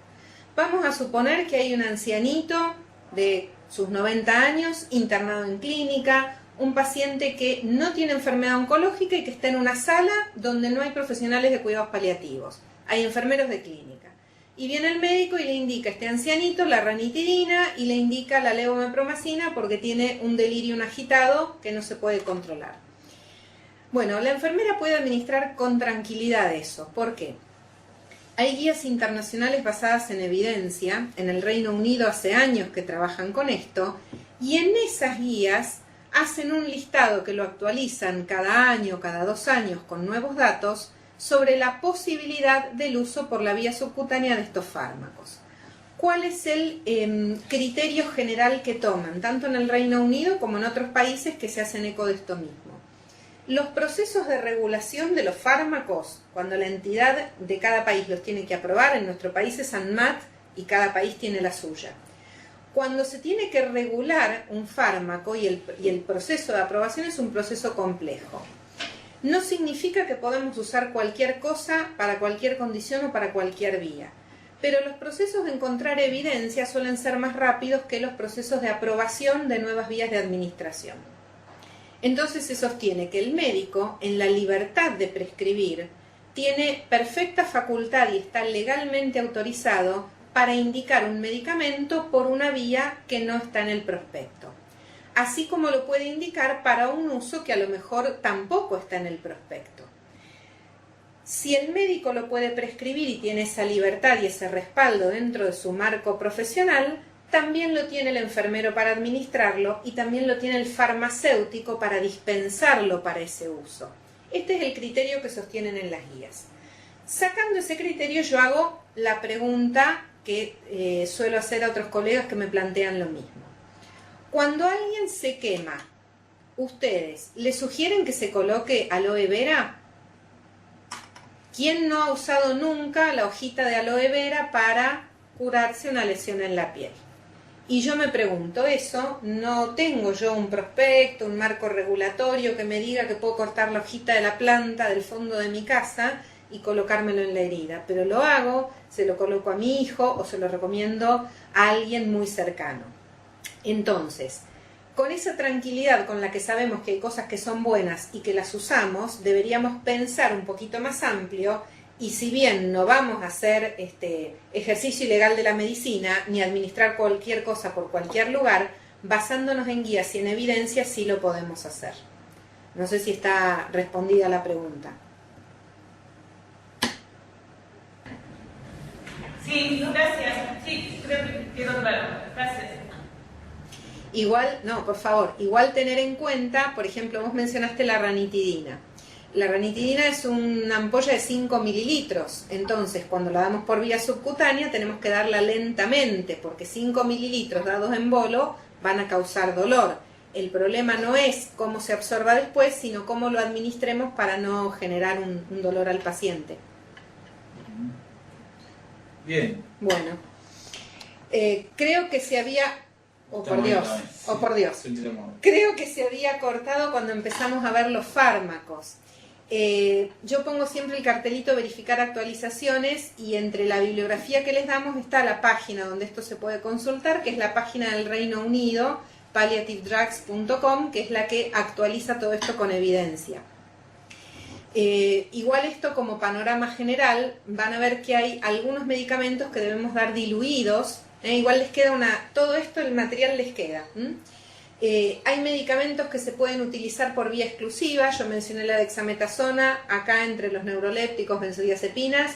Vamos a suponer que hay un ancianito de sus 90 años, internado en clínica, un paciente que no tiene enfermedad oncológica y que está en una sala donde no hay profesionales de cuidados paliativos. Hay enfermeros de clínica. Y viene el médico y le indica a este ancianito la ranitidina y le indica la levomepromacina porque tiene un delirio agitado que no se puede controlar. Bueno, la enfermera puede administrar con tranquilidad eso. ¿Por qué? Hay guías internacionales basadas en evidencia, en el Reino Unido hace años que trabajan con esto, y en esas guías hacen un listado que lo actualizan cada año, cada 2 años con nuevos datos sobre la posibilidad del uso por la vía subcutánea de estos fármacos. ¿Cuál es el criterio general que toman, tanto en el Reino Unido como en otros países que se hacen eco de esto mismo? Los procesos de regulación de los fármacos, cuando la entidad de cada país los tiene que aprobar, en nuestro país es ANMAT y cada país tiene la suya. Cuando se tiene que regular un fármaco y el proceso de aprobación es un proceso complejo. No significa que podamos usar cualquier cosa para cualquier condición o para cualquier vía, pero los procesos de encontrar evidencia suelen ser más rápidos que los procesos de aprobación de nuevas vías de administración. Entonces se sostiene que el médico, en la libertad de prescribir, tiene perfecta facultad y está legalmente autorizado para indicar un medicamento por una vía que no está en el prospecto. Así como lo puede indicar para un uso que a lo mejor tampoco está en el prospecto. Si el médico lo puede prescribir y tiene esa libertad y ese respaldo dentro de su marco profesional, también lo tiene el enfermero para administrarlo y también lo tiene el farmacéutico para dispensarlo para ese uso. Este es el criterio que sostienen en las guías. Sacando ese criterio yo hago la pregunta que suelo hacer a otros colegas que me plantean lo mismo. Cuando alguien se quema, ¿ustedes le sugieren que se coloque aloe vera? ¿Quién no ha usado nunca la hojita de aloe vera para curarse una lesión en la piel? Y yo me pregunto eso, no tengo yo un prospecto, un marco regulatorio que me diga que puedo cortar la hojita de la planta del fondo de mi casa y colocármelo en la herida, pero lo hago, se lo coloco a mi hijo o se lo recomiendo a alguien muy cercano. Entonces, con esa tranquilidad con la que sabemos que hay cosas que son buenas y que las usamos, deberíamos pensar un poquito más amplio. Y si bien no vamos a hacer ejercicio ilegal de la medicina, ni administrar cualquier cosa por cualquier lugar, basándonos en guías y en evidencia sí lo podemos hacer. No sé si está respondida la pregunta. Sí, gracias. Sí, creo que quedó claro. Gracias. Igual, no, por favor, igual tener en cuenta, por ejemplo, vos mencionaste la ranitidina. La ranitidina es una ampolla de 5 mililitros, entonces cuando la damos por vía subcutánea tenemos que darla lentamente, porque 5 mililitros dados en bolo van a causar dolor. El problema no es cómo se absorba después, sino cómo lo administremos para no generar un dolor al paciente. Bien. Bueno, creo que se había... Oh, por Dios, oh, por Dios. Creo que se había cortado cuando empezamos a ver los fármacos. Yo pongo siempre el cartelito verificar actualizaciones y entre la bibliografía que les damos está la página donde esto se puede consultar, que es la página del Reino Unido, palliativedrugs.com, que es la que actualiza todo esto con evidencia. Igual esto como panorama general, van a ver que hay algunos medicamentos que debemos dar diluidos. Igual les queda todo esto, el material les queda. Hay medicamentos que se pueden utilizar por vía exclusiva, yo mencioné la dexametasona, acá entre los neurolépticos, benzodiazepinas,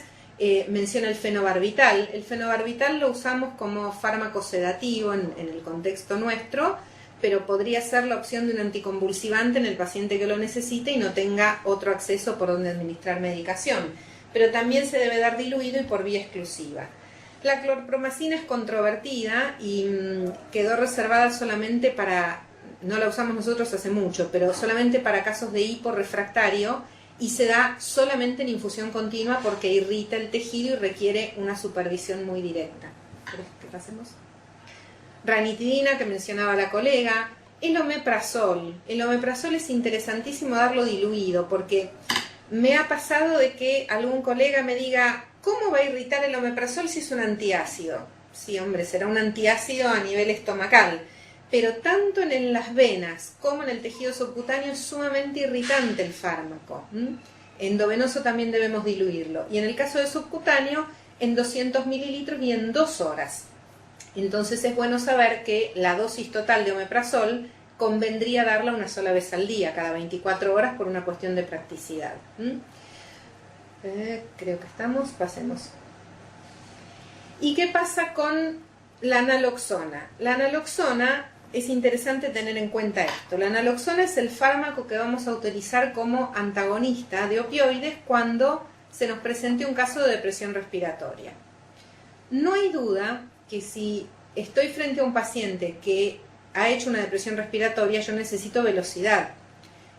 menciona el fenobarbital. El fenobarbital lo usamos como fármaco sedativo en el contexto nuestro, pero podría ser la opción de un anticonvulsivante en el paciente que lo necesite y no tenga otro acceso por donde administrar medicación. Pero también se debe dar diluido y por vía exclusiva. La clorpromacina es controvertida y quedó reservada solamente para, no la usamos nosotros hace mucho, pero solamente para casos de hiporrefractario y se da solamente en infusión continua porque irrita el tejido y requiere una supervisión muy directa. ¿Querés que pasemos? Ranitidina, que mencionaba la colega, el omeprazol. El omeprazol es interesantísimo darlo diluido porque me ha pasado de que algún colega me diga, ¿cómo va a irritar el omeprazol si es un antiácido? Sí, hombre, será un antiácido a nivel estomacal, pero tanto en las venas como en el tejido subcutáneo es sumamente irritante el fármaco. Endovenoso también debemos diluirlo. Y en el caso de subcutáneo, en 200 mililitros y en 2 horas. Entonces es bueno saber que la dosis total de omeprazol convendría darla una sola vez al día, cada 24 horas, por una cuestión de practicidad. Creo que estamos, pasemos. ¿Y qué pasa con la naloxona? La naloxona, es interesante tener en cuenta esto. La naloxona es el fármaco que vamos a utilizar como antagonista de opioides cuando se nos presente un caso de depresión respiratoria. No hay duda que si estoy frente a un paciente que ha hecho una depresión respiratoria, yo necesito velocidad.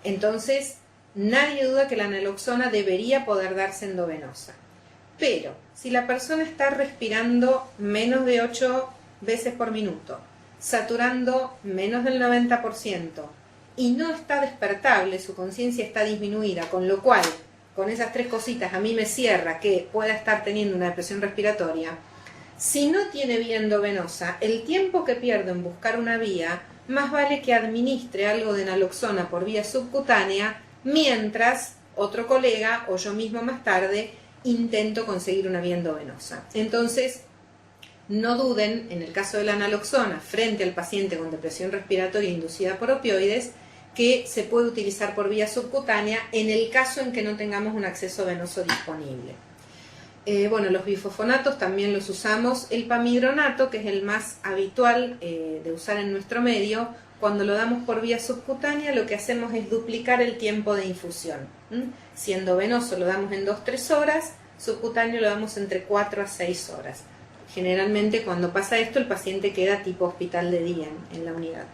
Entonces, nadie duda que la naloxona debería poder darse endovenosa. Pero, si la persona está respirando menos de 8 veces por minuto, saturando menos del 90% y no está despertable, su conciencia está disminuida, con lo cual, con esas 3 cositas a mí me cierra que pueda estar teniendo una depresión respiratoria, si no tiene vía endovenosa, el tiempo que pierdo en buscar una vía, más vale que administre algo de naloxona por vía subcutánea, mientras otro colega o yo mismo más tarde intento conseguir una vía endovenosa. Entonces, no duden, en el caso de la naloxona, frente al paciente con depresión respiratoria inducida por opioides, que se puede utilizar por vía subcutánea en el caso en que no tengamos un acceso venoso disponible. Bueno, los bifosfonatos también los usamos. El pamidronato, que es el más habitual de usar en nuestro medio, cuando lo damos por vía subcutánea, lo que hacemos es duplicar el tiempo de infusión. Siendo venoso lo damos en 2-3 horas, subcutáneo lo damos entre 4 a 6 horas. Generalmente cuando pasa esto el paciente queda tipo hospital de día en la unidad.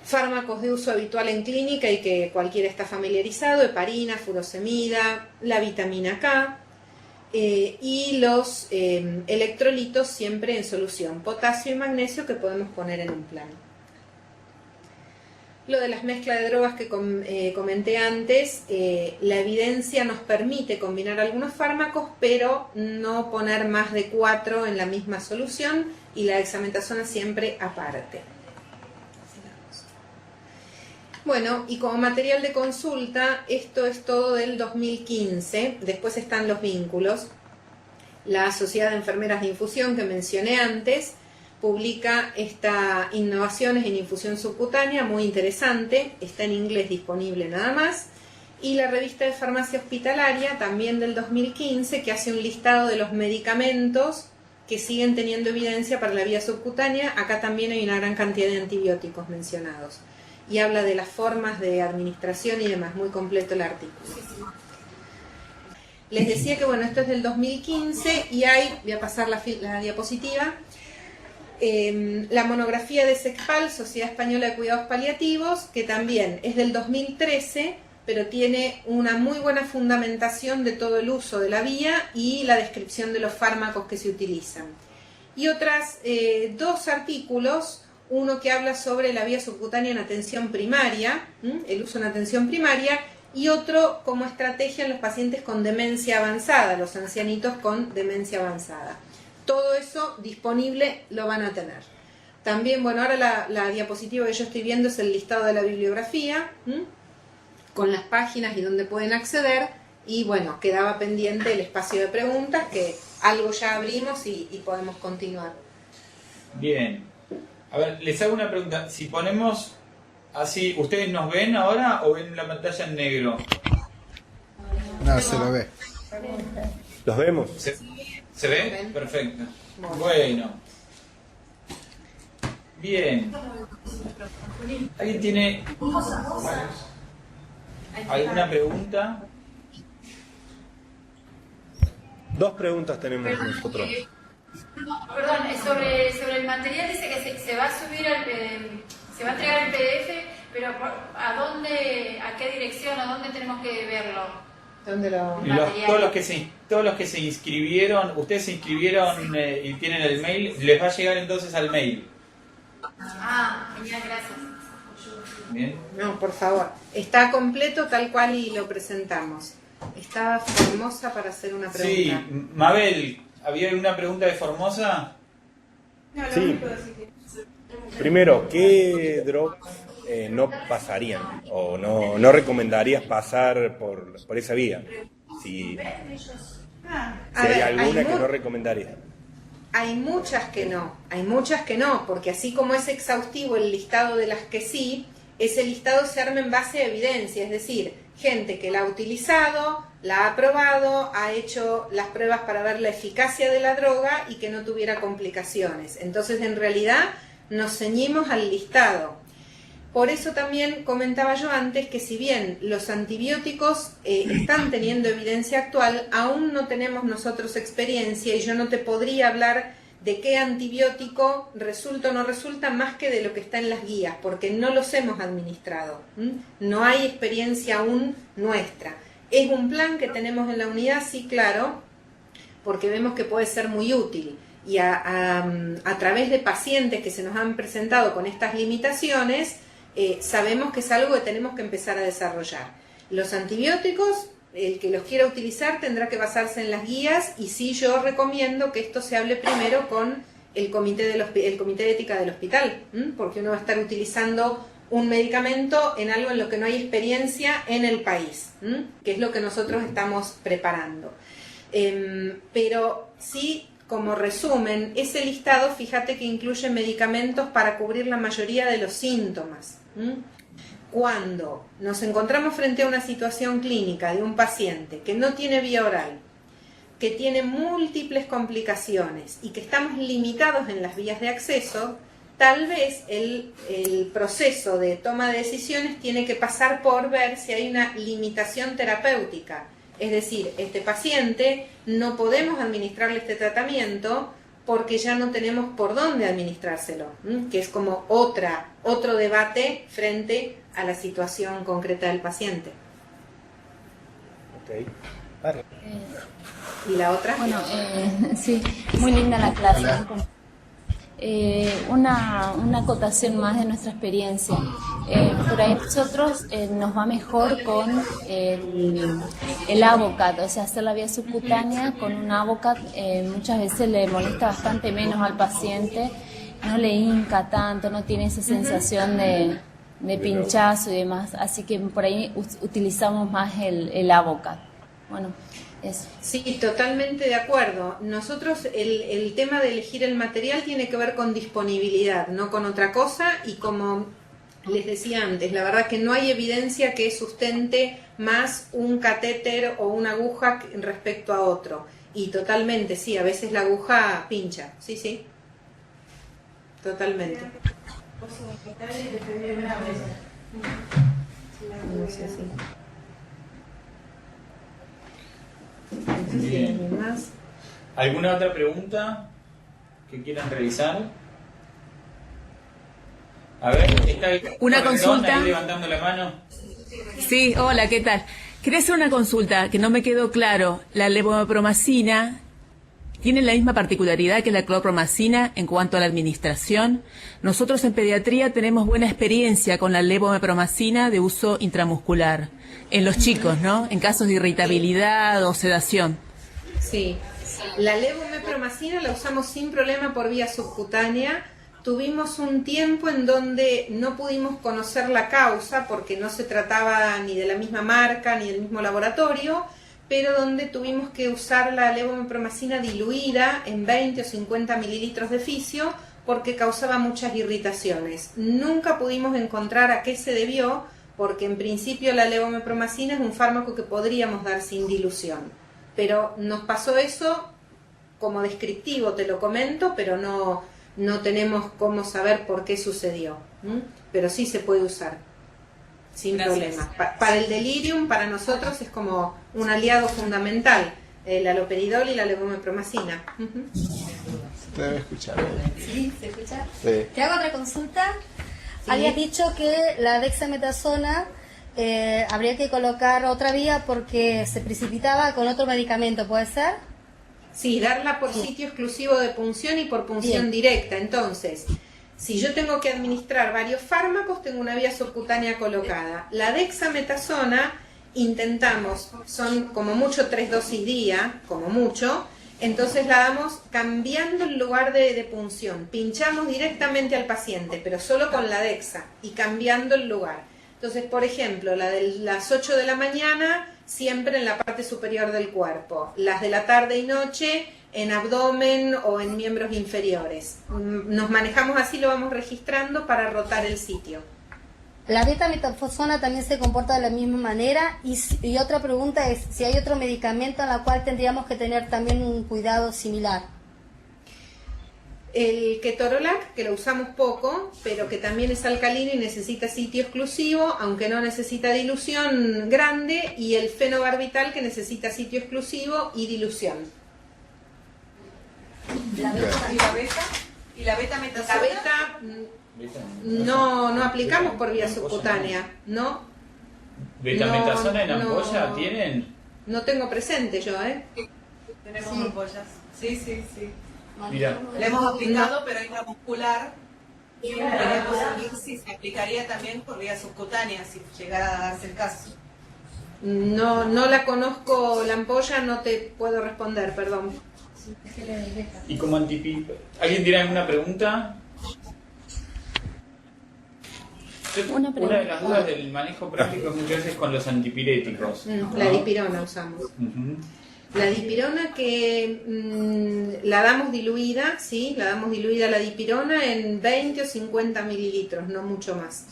Fármacos de uso habitual en clínica y que cualquiera está familiarizado: heparina, furosemida, la vitamina K y los electrolitos siempre en solución, potasio y magnesio, que podemos poner en un plan. Lo de las mezclas de drogas que comenté antes, la evidencia nos permite combinar algunos fármacos, pero no poner más de 4 en la misma solución, y la dexametasona siempre aparte. Bueno, y como material de consulta, esto es todo del 2015, después están los vínculos. La Sociedad de Enfermeras de Infusión que mencioné antes, publica esta Innovaciones en Infusión Subcutánea, muy interesante, está en inglés disponible nada más. Y la revista de Farmacia Hospitalaria, también del 2015, que hace un listado de los medicamentos que siguen teniendo evidencia para la vía subcutánea. Acá también hay una gran cantidad de antibióticos mencionados. Y habla de las formas de administración y demás, muy completo el artículo. Les decía que bueno, esto es del 2015 y hay, voy a pasar la diapositiva, la monografía de SECPAL, Sociedad Española de Cuidados Paliativos, que también es del 2013, pero tiene una muy buena fundamentación de todo el uso de la vía y la descripción de los fármacos que se utilizan. Y otras dos artículos, uno que habla sobre la vía subcutánea en atención primaria, el uso en atención primaria, y otro como estrategia en los pacientes con demencia avanzada, los ancianitos con demencia avanzada. Todo eso disponible lo van a tener. También, bueno, ahora la diapositiva que yo estoy viendo es el listado de la bibliografía, con las páginas y donde pueden acceder, y bueno, quedaba pendiente el espacio de preguntas, que algo ya abrimos y podemos continuar. Bien. A ver, les hago una pregunta. Si ponemos así, ¿ustedes nos ven ahora o ven la pantalla en negro? No, se lo ve. ¿Los vemos? ¿Se ve? Perfecto. Bueno. Bien. ¿Alguien tiene alguna pregunta? Dos preguntas tenemos nosotros. Perdón, sobre el material dice que se va a subir, se va a entregar el PDF, pero ¿a dónde, a qué dirección, a dónde tenemos que verlo? ¿Dónde lo...? Todos los que se inscribieron, ustedes se inscribieron y tienen el mail, les va a llegar entonces al mail. Ah, genial, gracias. Bien. No, por favor. Está completo tal cual y lo presentamos. Está Formosa para hacer una pregunta. Sí, Mabel, ¿había alguna pregunta de Formosa? Sí. Primero, ¿qué drogas no pasarían o no recomendarías pasar por esa vía? Si hay alguna que no recomendarías. Hay muchas que no, porque así como es exhaustivo el listado de las que sí, ese listado se arma en base a evidencia, es decir, gente que la ha utilizado, la ha probado, ha hecho las pruebas para ver la eficacia de la droga y que no tuviera complicaciones. Entonces, en realidad, nos ceñimos al listado. Por eso también comentaba yo antes que si bien los antibióticos están teniendo evidencia actual, aún no tenemos nosotros experiencia y yo no te podría hablar de qué antibiótico resulta o no resulta más que de lo que está en las guías, porque no los hemos administrado. No hay experiencia aún nuestra. ¿Es un plan que tenemos en la unidad? Sí, claro, porque vemos que puede ser muy útil. Y a través de pacientes que se nos han presentado con estas limitaciones, sabemos que es algo que tenemos que empezar a desarrollar. Los antibióticos, el que los quiera utilizar tendrá que basarse en las guías, y sí, yo recomiendo que esto se hable primero con el comité de ética del hospital, porque uno va a estar utilizando un medicamento en algo en lo que no hay experiencia en el país, que es lo que nosotros estamos preparando. Pero sí, como resumen, ese listado, fíjate que incluye medicamentos para cubrir la mayoría de los síntomas. Cuando nos encontramos frente a una situación clínica de un paciente que no tiene vía oral, que tiene múltiples complicaciones y que estamos limitados en las vías de acceso, tal vez el proceso de toma de decisiones tiene que pasar por ver si hay una limitación terapéutica. Es decir, este paciente no podemos administrarle este tratamiento porque ya no tenemos por dónde administrárselo, que es como otro debate frente a la situación concreta del paciente. Okay. ¿Y la otra? Bueno, sí, muy linda la clase. Una acotación más de nuestra experiencia. Por ahí nosotros nos va mejor con el Avocat, o sea, hacer la vía subcutánea con un Avocat muchas veces le molesta bastante menos al paciente, no le hinca tanto, no tiene esa sensación de pinchazo y demás, así que por ahí utilizamos más el Avocat. bueno, eso. Sí, totalmente de acuerdo. Nosotros el tema de elegir el material tiene que ver con disponibilidad, no con otra cosa, y como les decía antes, la verdad que no hay evidencia que sustente más un catéter o una aguja respecto a otro. Y totalmente, sí, a veces la aguja pincha, sí, sí, totalmente. No sé si... Bien. más. ¿Alguna otra pregunta que quieran realizar? A ver, está Una Perdón, consulta. ahí levantando la mano. Sí, hola, ¿qué tal? Quería hacer una consulta que no me quedó claro. ¿La levomepromacina tiene la misma particularidad que la clorpromacina en cuanto a la administración? Nosotros en pediatría tenemos buena experiencia con la levomepromacina de uso intramuscular en los chicos, ¿no? En casos de irritabilidad o sedación. Sí, la levomepromacina la usamos sin problema por vía subcutánea. Tuvimos un tiempo en donde no pudimos conocer la causa porque no se trataba ni de la misma marca ni del mismo laboratorio, pero donde tuvimos que usar la levomepromacina diluida en 20 o 50 mililitros de fisio porque causaba muchas irritaciones. Nunca pudimos encontrar a qué se debió, porque en principio la levomepromacina es un fármaco que podríamos dar sin dilución. Pero nos pasó eso como descriptivo, te lo comento, pero no tenemos cómo saber por qué sucedió. Pero sí se puede usar, sin problema. Para el delirium, para nosotros es como un aliado fundamental, el haloperidol y la levomepromacina. Te debe escuchar. Sí, ¿se escucha? Sí. Te hago otra consulta. Sí. Habías dicho que la dexametasona habría que colocar otra vía porque se precipitaba con otro medicamento, ¿puede ser? Sí, darla por sitio exclusivo de punción y por punción directa. Entonces, si yo tengo que administrar varios fármacos, tengo una vía subcutánea colocada. La dexametasona intentamos, son como mucho 3 dosis día, como mucho, entonces la damos cambiando el lugar de punción. Pinchamos directamente al paciente, pero solo con la dexa y cambiando el lugar. Entonces, por ejemplo, la de las 8 de la mañana, siempre en la parte superior del cuerpo. Las de la tarde y noche, en abdomen o en miembros inferiores. Nos manejamos así, lo vamos registrando para rotar el sitio. La beta-metformina también se comporta de la misma manera. Y otra pregunta es si hay otro medicamento en la cual tendríamos que tener también un cuidado similar. El ketorolac, que lo usamos poco, pero que también es alcalino y necesita sitio exclusivo, aunque no necesita dilución grande, y el fenobarbital, que necesita sitio exclusivo y dilución. ¿La beta? ¿Y la beta-metasona? La beta no aplicamos por vía subcutánea, ¿no? ¿Betametasona en No, ampolla no. tienen? No tengo presente yo, Tenemos ampollas. Sí, sí, sí. Mira, Le hemos aplicado, pero intramuscular. Queremos saber si se aplicaría también por vía subcutánea, si llegara a darse el caso. No la conozco la ampolla, no te puedo responder, perdón. y como ¿alguien tiene alguna pregunta? Una pregunta. Una de las dudas del manejo práctico muchas veces con los antipiréticos. La ¿no? dipirona usamos. Ujú. La dipirona que la damos diluida, sí, la damos diluida la dipirona en 20 o 50 mililitros, no mucho más.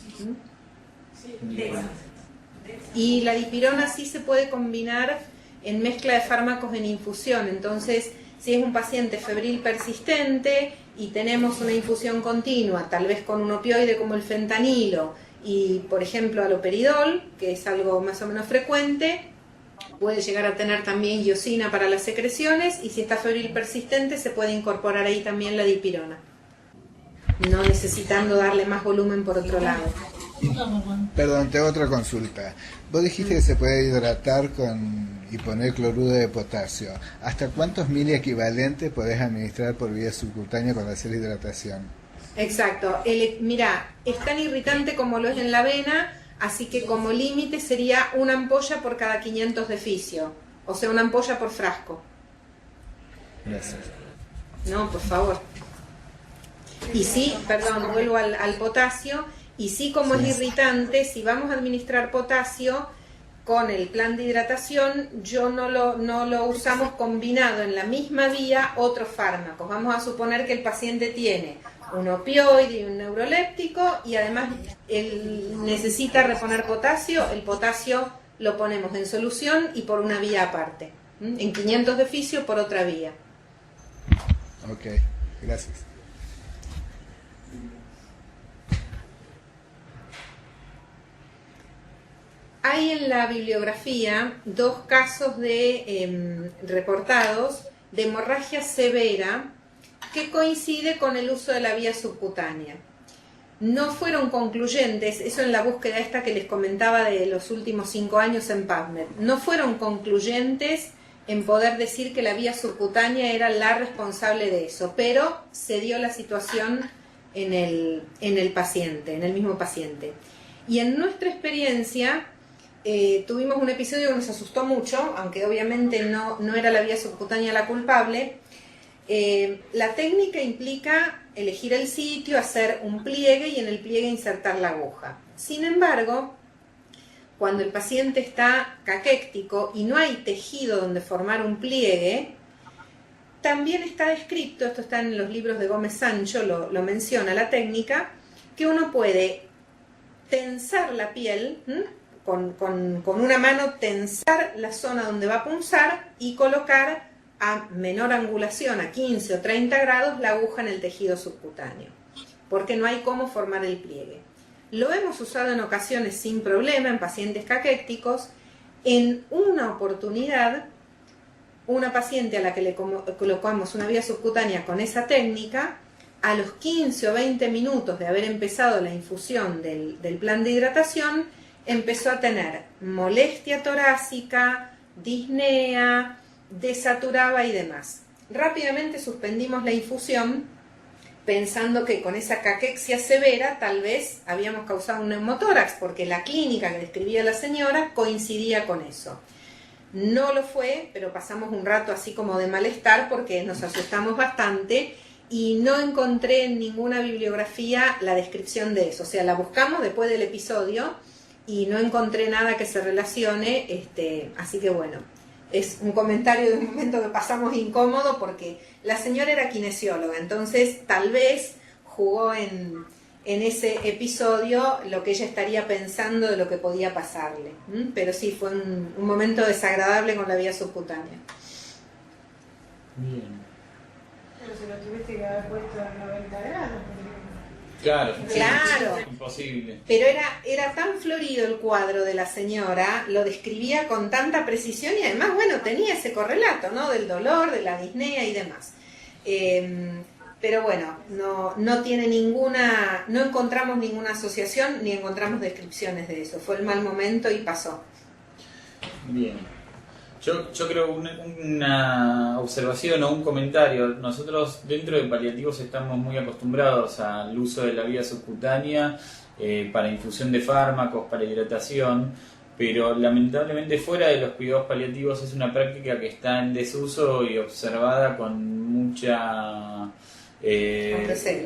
Y la dipirona sí se puede combinar en mezcla de fármacos en infusión. Entonces, si es un paciente febril persistente y tenemos una infusión continua, tal vez con un opioide como el fentanilo y, por ejemplo, haloperidol, que es algo más o menos frecuente, puede llegar a tener también iosina para las secreciones, y si está febril persistente se puede incorporar ahí también la dipirona, no necesitando darle más volumen por otro lado. Perdón, tengo otra consulta. Vos dijiste que se puede hidratar y poner cloruro de potasio. ¿Hasta cuántos mili equivalentes podés administrar por vía subcutánea para hacer hidratación? Exacto. Mira, es tan irritante como lo es en la vena, así que como límite sería una ampolla por cada 500 de fisio, o sea, una ampolla por frasco. Gracias. No, por favor. Y sí, perdón, vuelvo al potasio. Y sí, como es irritante, si vamos a administrar potasio, con el plan de hidratación no lo usamos combinado en la misma vía otros fármacos. Vamos a suponer que el paciente tiene un opioide y un neuroléptico y además él necesita reponer potasio. El potasio lo ponemos en solución y por una vía aparte, en 500 de fisio por otra vía. Ok, gracias. Hay en la bibliografía 2 casos reportados de hemorragia severa que coincide con el uso de la vía subcutánea. No fueron concluyentes, eso en la búsqueda esta que les comentaba de los últimos 5 años en PubMed, no fueron concluyentes en poder decir que la vía subcutánea era la responsable de eso, pero se dio la situación en el paciente, en el mismo paciente. Y en nuestra experiencia tuvimos un episodio que nos asustó mucho, aunque obviamente no era la vía subcutánea la culpable. La técnica implica elegir el sitio, hacer un pliegue y en el pliegue insertar la aguja. Sin embargo, cuando el paciente está caquéctico y no hay tejido donde formar un pliegue, también está descrito, esto está en los libros de Gómez Sancho, lo menciona la técnica, que uno puede tensar la piel, con una mano tensar la zona donde va a punzar y colocar a menor angulación, a 15 o 30 grados, la aguja en el tejido subcutáneo, porque no hay cómo formar el pliegue. Lo hemos usado en ocasiones sin problema en pacientes caquécticos. En una oportunidad, una paciente a la que le colocamos una vía subcutánea con esa técnica, a los 15 o 20 minutos de haber empezado la infusión del plan de hidratación, empezó a tener molestia torácica, disnea, desaturaba y demás. Rápidamente suspendimos la infusión pensando que con esa caquexia severa tal vez habíamos causado un neumotórax, porque la clínica que describía la señora coincidía con eso. No lo fue, pero pasamos un rato así como de malestar porque nos asustamos bastante y no encontré en ninguna bibliografía la descripción de eso. O sea, la buscamos después del episodio y no encontré nada que se relacione, así que bueno, es un comentario de un momento que pasamos incómodo porque la señora era kinesióloga, entonces tal vez jugó en ese episodio lo que ella estaría pensando de lo que podía pasarle. Pero sí, fue un momento desagradable con la vía subcutánea. Bien. Pero se lo tuviste que haber puesto a 90 grados. Claro, imposible. Pero era tan florido el cuadro de la señora, lo describía con tanta precisión y además, bueno, tenía ese correlato, ¿no? Del dolor, de la disnea y demás. Pero bueno, no tiene no encontramos ninguna asociación ni encontramos descripciones de eso. Fue el mal momento y pasó. Bien. Yo creo una observación o un comentario. Nosotros dentro de paliativos estamos muy acostumbrados al uso de la vía subcutánea para infusión de fármacos, para hidratación, pero lamentablemente fuera de los cuidados paliativos es una práctica que está en desuso y observada con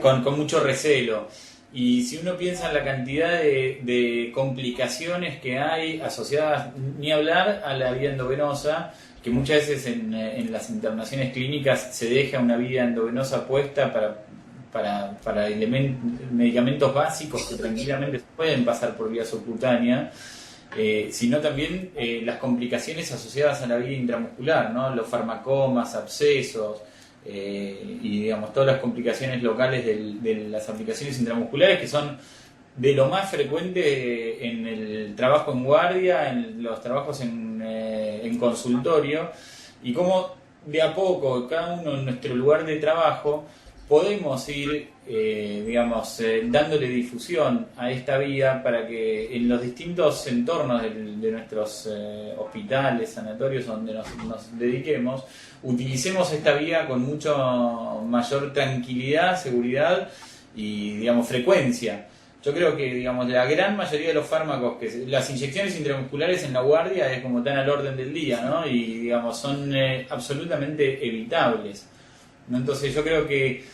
con mucho recelo. Y si uno piensa en la cantidad de complicaciones que hay asociadas, ni hablar a la vía endovenosa, que muchas veces en las internaciones clínicas se deja una vía endovenosa puesta para medicamentos básicos que tranquilamente pueden pasar por vía subcutánea, sino también las complicaciones asociadas a la vía intramuscular, ¿no? Los farmacomas, abscesos, y digamos todas las complicaciones locales de las aplicaciones intramusculares, que son de lo más frecuente en el trabajo en guardia, en los trabajos en consultorio, y cómo de a poco cada uno en nuestro lugar de trabajo podemos ir dándole difusión a esta vía para que en los distintos entornos de nuestros hospitales, sanatorios donde nos dediquemos, utilicemos esta vía con mucho mayor tranquilidad, seguridad y frecuencia. Yo creo que la gran mayoría de los fármacos, las inyecciones intramusculares en la guardia es como tan al orden del día, ¿no? Y son absolutamente evitables, ¿no? Entonces yo creo que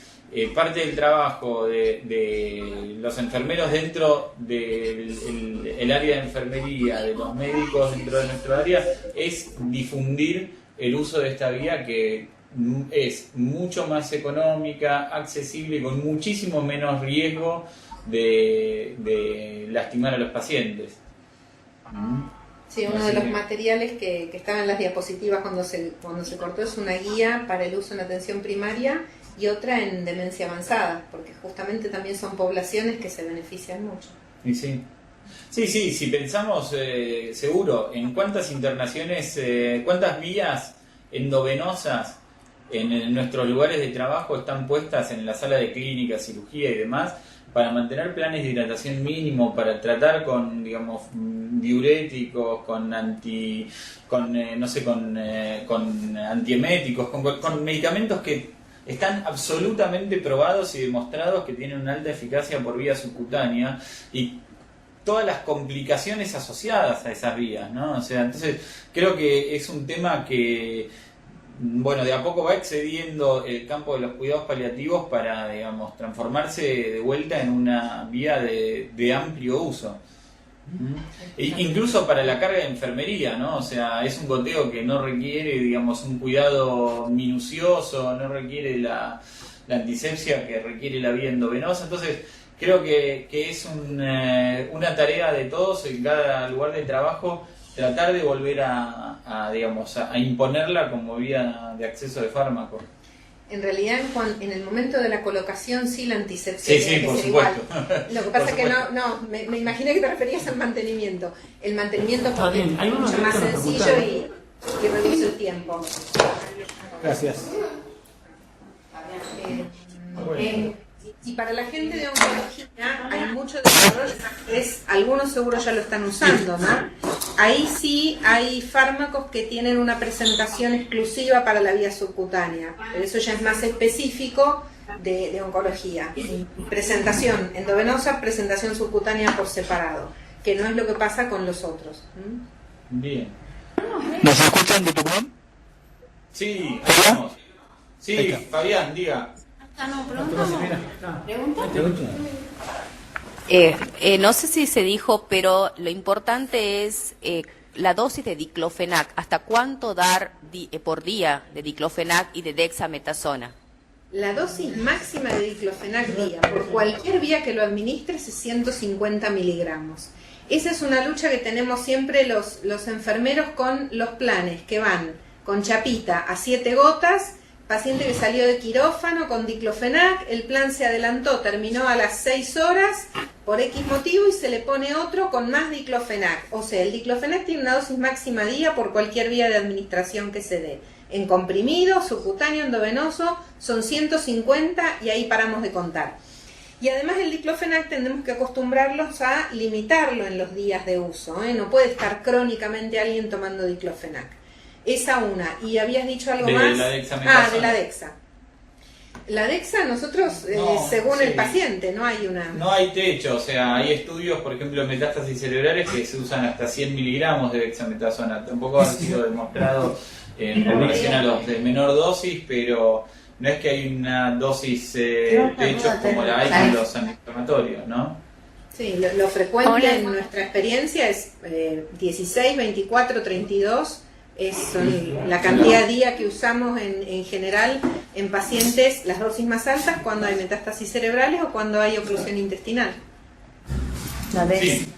parte del trabajo de los enfermeros dentro del área de enfermería, de los médicos dentro de nuestro área, es difundir el uso de esta vía, que es mucho más económica, accesible y con muchísimo menos riesgo de lastimar a los pacientes. Sí, uno de los materiales que estaba en las diapositivas cuando se cortó es una guía para el uso en atención primaria y otra en demencia avanzada, porque justamente también son poblaciones que se benefician mucho. Y sí. Sí, si pensamos seguro en cuántas internaciones, cuántas vías endovenosas en nuestros lugares de trabajo están puestas en la sala de clínica, cirugía y demás, para mantener planes de hidratación mínimo, para tratar con, digamos, diuréticos, con antieméticos, con medicamentos que están absolutamente probados y demostrados que tienen una alta eficacia por vía subcutánea, y todas las complicaciones asociadas a esas vías, ¿no? O sea, entonces creo que es un tema que, bueno, de a poco va excediendo el campo de los cuidados paliativos para, digamos, transformarse de vuelta en una vía de amplio uso. Incluso para la carga de enfermería, ¿no? O sea, es un goteo que no requiere, digamos, un cuidado minucioso, no requiere la antisepsia que requiere la vía endovenosa. Entonces, creo que es una tarea de todos en cada lugar de trabajo tratar de volver a imponerla como vía de acceso de fármaco. En realidad, en el momento de la colocación, sí, la antisepsia tiene que por ser supuesto. igual. Lo que pasa es que me imaginé que te referías al mantenimiento. El mantenimiento es mucho más sencillo y reduce el tiempo. Gracias. Y para la gente de oncología hay mucho desarrollo, algunos seguros ya lo están usando, ¿no? Ahí sí hay fármacos que tienen una presentación exclusiva para la vía subcutánea, pero eso ya es más específico de oncología. Presentación endovenosa, presentación subcutánea por separado, que no es lo que pasa con los otros. Bien. ¿Nos escuchan de Tucumán? Sí, vamos. Sí, Fabián, diga. No sé si se dijo, pero lo importante es la dosis de diclofenac. ¿Hasta cuánto dar por día de diclofenac y de dexametasona? La dosis máxima de diclofenac día, por cualquier vía que lo administres, es 150 miligramos. Esa es una lucha que tenemos siempre los enfermeros con los planes, que van con chapita a 7 gotas. Paciente que salió de quirófano con diclofenac, el plan se adelantó, terminó a las 6 horas por X motivo y se le pone otro con más diclofenac. O sea, el diclofenac tiene una dosis máxima día por cualquier vía de administración que se dé. En comprimido, subcutáneo, endovenoso, son 150 y ahí paramos de contar. Y además el diclofenac tendremos que acostumbrarlos a limitarlo en los días de uso, ¿eh? No puede estar crónicamente alguien tomando diclofenac. Esa una. ¿Y habías dicho algo más? De la dexa. La dexa nosotros, según el paciente, no hay una... No hay techo, o sea, hay estudios, por ejemplo, en metástasis cerebrales que se usan hasta 100 miligramos de dexametasona. Tampoco ha sido demostrado en relación a los de menor dosis, pero no es que hay una dosis techo como la hay con los antiinflamatorios, ¿no? Sí, lo frecuente en nuestra experiencia es 16, 24, 32... son la cantidad de día que usamos en general en pacientes, las dosis más altas cuando hay metástasis cerebrales o cuando hay oclusión intestinal. ¿La ves? Sí.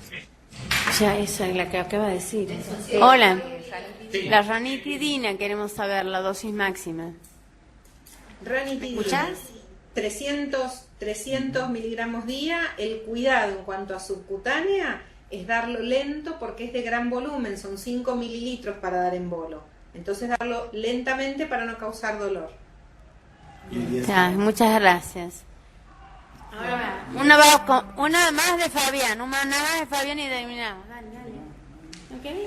Ya, esa es la que acaba de decir. Sí. Hola. Sí. La ranitidina, queremos saber la dosis máxima. Ranitidina. ¿Escuchás? 300 miligramos día. El cuidado en cuanto a subcutánea es darlo lento porque es de gran volumen, son 5 mililitros para dar en bolo. Entonces darlo lentamente para no causar dolor. Ya, muchas gracias. Una más de Fabián, una más de Fabián y terminamos. Dale. ¿Okay?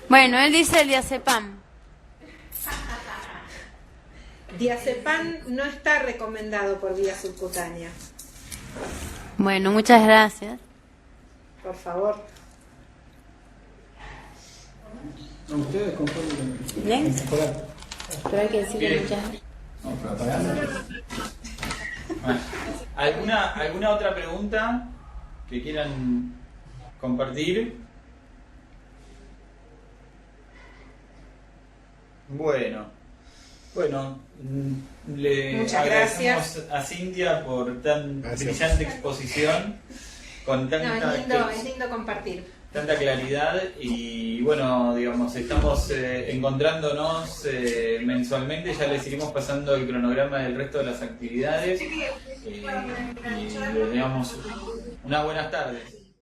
Bueno, él dice el diazepam. Diazepam no está recomendado por vía subcutánea. Bueno, muchas gracias. Por favor. Ustedes componen. Bien. Pero hay que decirle muchas gracias. No, pero apagando. Bueno, ¿alguna otra pregunta que quieran compartir? Bueno, le Muchas agradecemos gracias a Cintia por tan brillante exposición, con tanta, es lindo compartir. tanta claridad y bueno, digamos, estamos encontrándonos mensualmente, ya les iremos pasando el cronograma del resto de las actividades y digamos, unas buenas tardes.